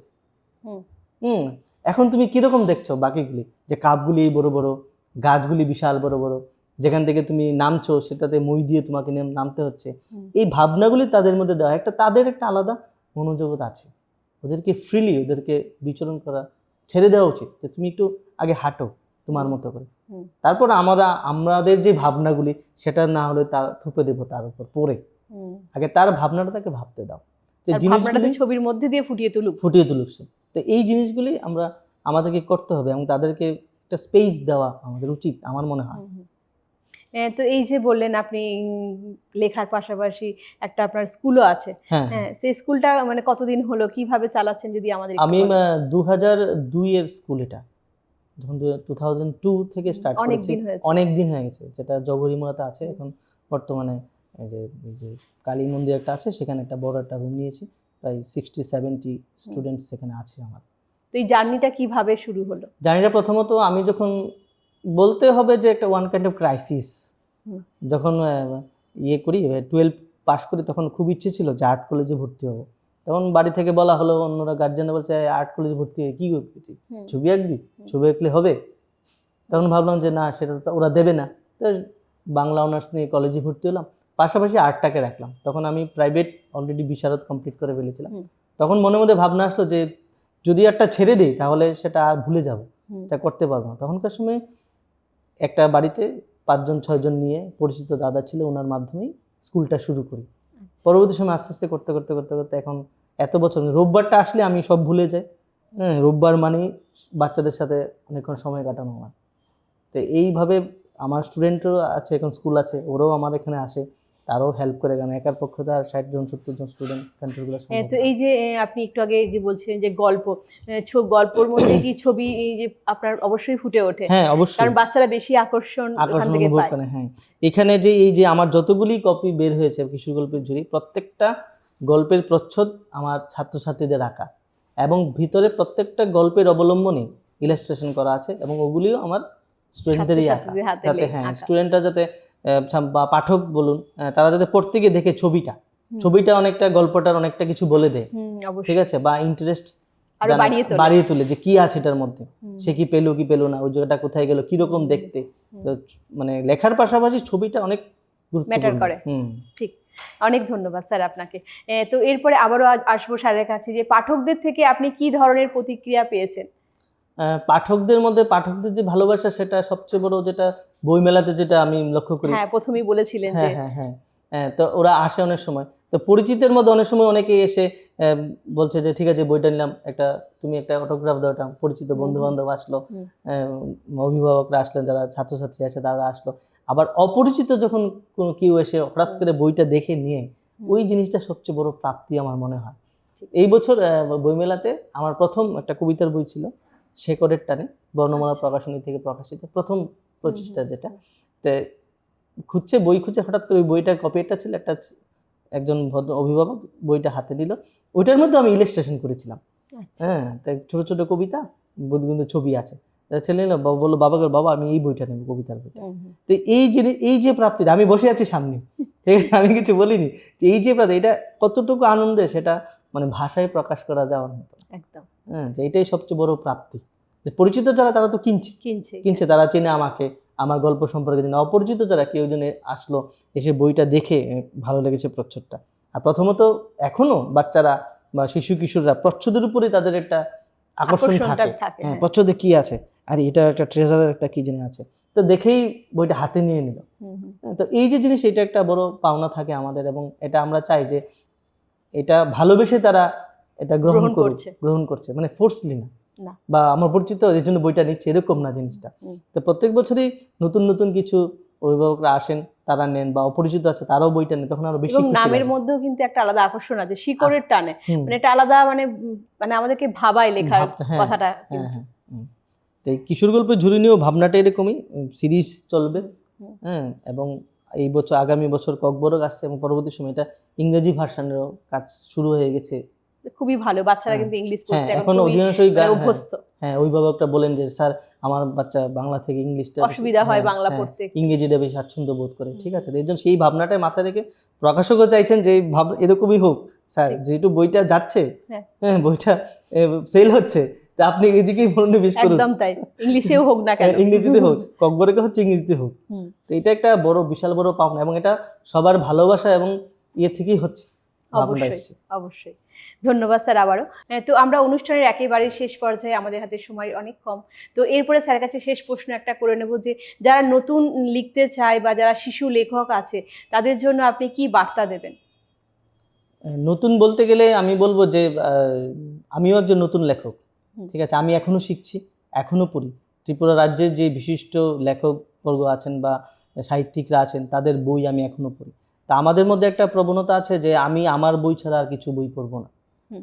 এখন তুমি কিরকম দেখছো বাকিগুলি, যে কাপগুলি বড় বড়, গাছগুলি বিশাল বড় বড়, যেখান থেকে তুমি নামছো সেটাতে মই দিয়ে তোমাকে নামতে হচ্ছে। এই ভাবনাগুলি তাদের মধ্যে দেওয়া, তাদের একটা আলাদা মনোজগৎ আছে। ওদেরকে ফ্রিলি ওদেরকে বিচরণ করা ছেড়ে দেওয়া উচিত, যে তুমি একটু আগে হাঁটো তোমার মতো করে, তারপর আমাদের যে ভাবনাগুলি সেটা না হলে তার থুপে দেবো তার উপর পড়ে, আগে তার ভাবনাটা তাকে ভাবতে দাও, ছবির মধ্যে দিয়ে ফুটিয়ে তুলুক সে। তো এই জিনিসগুলি আমাদেরকে করতে হবে, এবং তাদেরকে একটা স্পেস দেওয়া আমাদের উচিত আমার মনে হয়। তো এই যে বললেন আপনি লেখার পাশাপাশি একটা আপনার স্কুলও আছে, হ্যাঁ, সেই স্কুলটা মানে কতদিন হলো, কিভাবে চালাচ্ছেন যদি আমাদের? আমি 2002 এর স্কুল, এটা যখন 2002 থেকে স্টার্ট করেছি, অনেক দিন হয়ে গেছে, যেটা জগরিমোড়াতে আছে এখন বর্তমানে। যে কালী মন্দির একটা আছে, সেখানে একটা বড় একটা রুম নিয়েছি, প্রায় 60-70 স্টুডেন্টস সেখানে আছে আমার। তো এই জার্নিটা কিভাবে শুরু হলো? জার্নিটা প্রথমত আমি যখন বলতে হবে যে একটা ওয়ান কাইন্ড অফ ক্রাইসিস, যখন ইয়ে করি, 12 পাস করি, তখন খুব ইচ্ছে ছিল যে আর্ট কলেজে ভর্তি হবো। তখন বাড়ি থেকে বলা হলো, অন্যরা গার্জিয়ানরা বলছে আর্ট কলেজে ভর্তি হয়ে কী করবি তুই, ছবি আঁকবি, ছবি আঁকলে হবে। তখন ভাবলাম যে না, সেটা তো ওরা দেবে না। তো বাংলা অনার্স নিয়ে কলেজে ভর্তি হলাম, পাশাপাশি আর্টটাকে রাখলাম। তখন আমি প্রাইভেট অলরেডি বিশারদ কমপ্লিট করে ফেলেছিলাম। তখন মনে মধ্যে ভাবনা আসলো যে যদি একটা ছেড়ে দিই তাহলে সেটা আর ভুলে যাব, এটা করতে পারবো না। তখনকার সময় একটা বাড়িতে 5-6 জন নিয়ে পরিচিত দাদা ছিল, ওনার মাধ্যমেই স্কুলটা শুরু করি। পরবর্তী সময় আস্তে আস্তে করতে করতে করতে করতে এখন এত বছর, রোববারটা আসলে আমি সব ভুলে যাই। হ্যাঁ, রোববার মানে বাচ্চাদের সাথে অনেকক্ষণ সময় কাটানো হয়। তো এইভাবে আমার স্টুডেন্টও আছে, এখন স্কুল আছে, ওরাও আমার এখানে আসে, তারাও হেল্প করে। কারণ একার পক্ষে তো আর 60-70 জন স্টুডেন্ট কন্ট্রিগুলো। তো এই যে আপনি একটু আগে যে বলছিলেন যে গল্পর মধ্যে কি ছবি এই যে আপনার অবশ্যই ফুটে ওঠে? হ্যাঁ, অবশ্যই, কারণ বাচ্চারা বেশি আকর্ষণ থেকে অনুভব পায়। করে। হ্যাঁ, এখানে যে এই যে আমার যতগুলি কপি বের হয়েছে কিশোর গল্পের ঝুড়ি, প্রত্যেকটা গল্পের প্রচ্ছদ আমার ছাত্রছাত্রীদের আঁকা, এবং ভিতরে প্রত্যেকটা গল্পের অবলম্বনে ইলাস্ট্রেশন করা আছে, এবং ওগুলিও আমার স্টুডেন্টদেরই আঁকা, যাতে স্টুডেন্টরা যাতে বা পাঠক বলুন, তারা যাতে পড়তে গিয়ে দেখে ছবিটা অনেকটা গল্পটার অনেকটা কিছু বলে দেয়, ঠিক আছে, বা ইন্টারেস্ট বাড়িয়ে তোলে যে কি আছে এটার মধ্যে, সে কি পেলো কি পেলো না, ওই জায়গাটা কোথায় গেল, কিরকম দেখতে। তো মানে লেখার পাশাপাশি ছবিটা অনেক ম্যাটার করে। ঠিক, অনেক ধন্যবাদ স্যার আপনাকে। তো এরপরে আবারও আসবো স্যারের কাছে, যে পাঠকদের থেকে আপনি কি ধরনের প্রতিক্রিয়া পেয়েছেন? পাঠকদের মধ্যে পাঠকদের যে ভালোবাসা, সেটা সবচেয়ে বড়, যেটা বইমেলাতে যেটা আমি লক্ষ্য করি। হ্যাঁ, প্রথমেই বলেছিলেন যে হ্যাঁ, তো ওরা আসে অনেক সময়, তো পরিচিতের মধ্যে অনেক সময় অনেকেই এসে বলছে যে ঠিক আছে বইটা নিলাম, তুমি একটা অটোগ্রাফ দাও। পরিচিত বন্ধু বান্ধব আসলো, অভিভাবকরা আসলেন, যারা ছাত্রছাত্রী আছে তারা আসলো। আবার অপরিচিত যখন কোনো কেউ এসে হঠাৎ করে বইটা দেখে নিয়ে, ওই জিনিসটা সবচেয়ে বড় প্রাপ্তি আমার মনে হয়। এই বছর বইমেলাতে আমার প্রথম একটা কবিতার বই ছিল, শেকড়ের টানে, বর্ণমালা প্রকাশনী থেকে প্রকাশিত প্রথম প্রচেষ্টা, যেটা তো বই খুঁজছে, হঠাৎ করে ওই বইটার কপি একটা ছিল, একজন ভদ্র অভিভাবক বইটা হাতে দিল, ওইটার মধ্যে আমি ইলাস্ট্রেশন করেছিলাম। হ্যাঁ, তাই ছোট ছোট কবিতা, বুদ্ধিবৃন্দ ছবি আছে। ছেলে বললো বাবাকে, বাবা আমি এই বইটা নেব, কবিতার বইটা। তো এই যে প্রাপ্তিটা, আমি বসে আছি সামনে, আমি কিছু বলিনি, এই যে প্রাপ্তি, এটা কতটুকু আনন্দে, সেটা মানে ভাষায় প্রকাশ করা যাওয়ার মতো একদম। হ্যাঁ, যে এটাই সবচেয়ে বড় প্রাপ্তি। পরিচিত যারা, তারা তো কিনছে, তারা চেনে আমাকে, আমার গল্প সম্পর্কে জানে। অপরিচিত যারা, কেউ জনে আসলো, এসে বইটা দেখে ভালো লেগেছে প্রচ্ছদটা। আর প্রথমত এখনো বাচ্চারা বা শিশু কিশোররা প্রচ্ছদের উপরে তাদের একটা আকর্ষণ থাকে। হ্যাঁ, প্রচ্ছদে কি আছে, আর এটা একটা ট্রেজারের একটা কি জানি আছে, তো দেখেই বইটা হাতে নিয়ে নিল। তো এই যে জিনিস, এটা একটা বড় পাওনা থাকে আমাদের, এবং এটা আমরা চাই যে এটা ভালোবেসে তারা এটা গ্রহণ করছে, মানে ফোর্সলি না, বা আমার পরিচিত এই জন্য বইটা নিচ্ছে, এরকম না জিনিসটা। তো প্রত্যেক বছরই নতুন নতুন কিছু অভিভাবকরা আসেন, তারা নেন, বা অপরিচিত আছে তারাও বইটা নেন, তখন আরো বেশি। নামের মধ্যেও কিন্তু একটা আলাদা আকর্ষণ আছে, শিকড়ের টানে, মানে এটা আলাদা, মানে আমাদেরকে ভাবায় লেখার কথাটা। তো এই কিশোর গল্পের ঝুড়ি নিয়েও ভাবনাটা এরকমই, সিরিজ চলবে। হ্যাঁ, এবং এই বছর, আগামী বছর ককবরক আসছে, এবং পরবর্তী সময় এটা ইংরেজি ভার্সনেরও কাজ শুরু হয়ে গেছে। খুবই ভালো, বাচ্চারা কিন্তু ইংলিশ পড়তে এখন অধিকাংশই অভ্যস্ত। হ্যাঁ, অভিভাবকটা বলেন যে স্যার আমার বাচ্চা বাংলা থেকে ইংলিশটা অসুবিধা হয়, বাংলা পড়তে, ইংরেজিটা বেশি স্বাচ্ছন্দ্য বোধ করে। ঠিক আছে, এর জন্য সেই ভাবনাটাই মাথায় রেখে প্রকাশকও চাইছেন যে এরকমই হোক স্যার, যেহেতু বইটা যাচ্ছে, হ্যাঁ বইটা সেল হচ্ছে, তা আপনি এদিকেই মনোনিবেশ করুন। একদম তাই, ইংলিশেও হোক না কেন, ইংরেজিতে হোক, ককবরকে হচ্ছে ইংরেজিতে হোক। তো এটা একটা বড়, বিশাল বড় পাওনা, এবং এটা সবার ভালোবাসা এবং থেকেই হচ্ছে। অবশ্যই ধন্যবাদ স্যার আবারও। তো আমরা অনুষ্ঠানের একেবারে শেষ পর্যায়ে, আমাদের হাতে সময় অনেক কম, তো এরপরে স্যারের কাছে শেষ প্রশ্ন একটা করে নেব, যে যারা নতুন লিখতে চায় বা যারা শিশু লেখক আছে, তাদের জন্য আপনি কি বার্তা দেবেন? নতুন বলতে গেলে আমি বলবো যে আমিও একজন নতুন লেখক, ঠিক আছে, আমি এখনো শিখছি, এখনো পড়ি। ত্রিপুরা রাজ্যের যে বিশিষ্ট লেখকবর্গ আছেন বা সাহিত্যিকরা আছেন, তাদের বই আমি এখনো পড়ি। তা আমাদের মধ্যে একটা প্রবণতা আছে যে আমি আমার বই ছাড়া আর কিছু বই পড়বো না,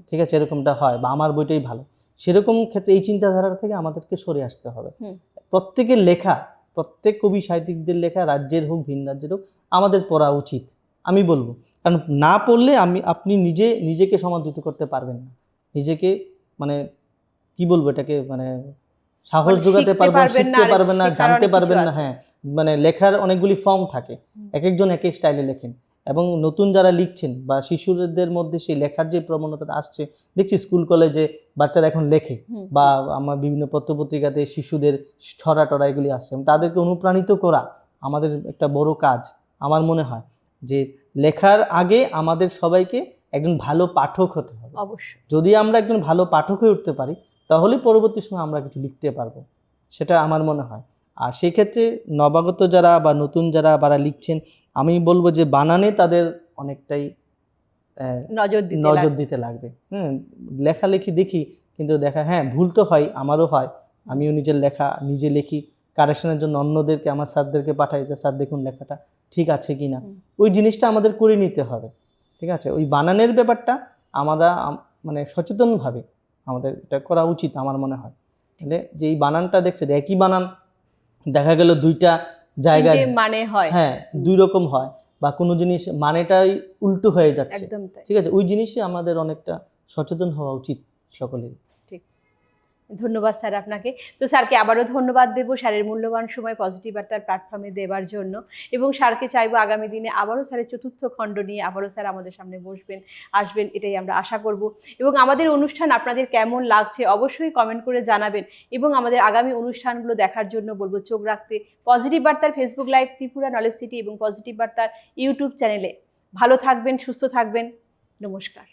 ঠিক আছে, এরকমটা হয়, বা আমার বইটাই ভালো। সেরকম ক্ষেত্রে এই চিন্তাধারা থেকে আমাদেরকে সরে আসতে হবে। প্রত্যেকের লেখা, প্রত্যেক কবি সাহিত্যিকদের লেখা, রাজ্যের হোক ভিন রাজ্যের হোক, আমাদের পড়া উচিত আমি বলবো। কারণ না পড়লে আপনি নিজেকে সমাদৃত করতে পারবেন না, নিজেকে মানে কি বলবো এটাকে, মানে সাহস মানে যোগাতে শিখতে পারবেন, পারবেন না, শিখতে আর পারবেন না, শেখার জানতে অনেক কিছু পারবেন না। আছে। হ্যাঁ, মানে লেখার অনেকগুলি ফর্ম থাকে, এক একজন এক এক স্টাইলে লেখেন। এবং নতুন যারা লিখছেন বা শিশুদের মধ্যে সেই লেখার যে প্রবণতাটা আসছে, দেখছি স্কুল কলেজে বাচ্চারা এখন লেখে, হুম, বা আমার বিভিন্ন পত্রপত্রিকাতে শিশুদের ছড়া টড়া এগুলি আসছে। তাদেরকে অনুপ্রাণিত করা আমাদের একটা বড় কাজ। আমার মনে হয় যে লেখার আগে আমাদের সবাইকে একজন ভালো পাঠক হতে হবে। অবশ্যই। যদি আমরা একজন ভালো পাঠক হয়ে উঠতে পারি, তাহলে পরবর্তী সময় আমরা কিছু লিখতে পারবো, সেটা আমার মনে হয়। আর সেক্ষেত্রে নবাগত যারা বা নতুন যারা লিখছেন, আমি বলবো যে বানানে তাদের অনেকটাই নজর দিতে লাগবে। লেখালেখি দেখি, কিন্তু হ্যাঁ, ভুল তো হয়, আমারও হয়। আমিও নিজের লেখা নিজে লিখি, কারেকশনের জন্য অন্যদেরকে, আমার স্যারদেরকে পাঠাই যে স্যার দেখুন লেখাটা ঠিক আছে কি না। ওই জিনিসটা আমাদের করে নিতে হবে, ঠিক আছে? ওই বানানের ব্যাপারটা আমরা মানে সচেতনভাবে আমাদের এটা করা উচিত আমার মনে হয়। তাহলে যে এই বানানটা দেখছে, একই বানান দেখা গেল দুইটা জায়গায় মানে হয়। হ্যাঁ, দুই রকম হয়, বা কোনো জিনিস মানেটাই উল্টো হয়ে যাচ্ছে, একদম তাই। ঠিক আছে? ওই জিনিসই আমাদের অনেকটা সচেতন হওয়া উচিত সকলের। ঠিক। ধন্যবাদ স্যার আপনাকে। তো স্যারকে আবারও ধন্যবাদ দেব স্যারের মূল্যবান সময় পজিটিভ বার্তার প্ল্যাটফর্মে দেওয়ার জন্য, এবং স্যারকে চাইবো আগামী দিনে আবারও স্যারের চতুর্থ খণ্ড নিয়ে আবারও স্যার আমাদের সামনে আসবেন, এটাই আমরা আশা করব। এবং আমাদের অনুষ্ঠান আপনাদের কেমন লাগছে অবশ্যই কমেন্ট করে জানাবেন, এবং আমাদের আগামী অনুষ্ঠানগুলো দেখার জন্য বলবো চোখ রাখতে পজিটিভ বার্তার Facebook live, Tripura knowledge city এবং পজিটিভ বার্তার ইউটিউব চ্যানেলে। ভালো থাকবেন, সুস্থ থাকবেন। নমস্কার।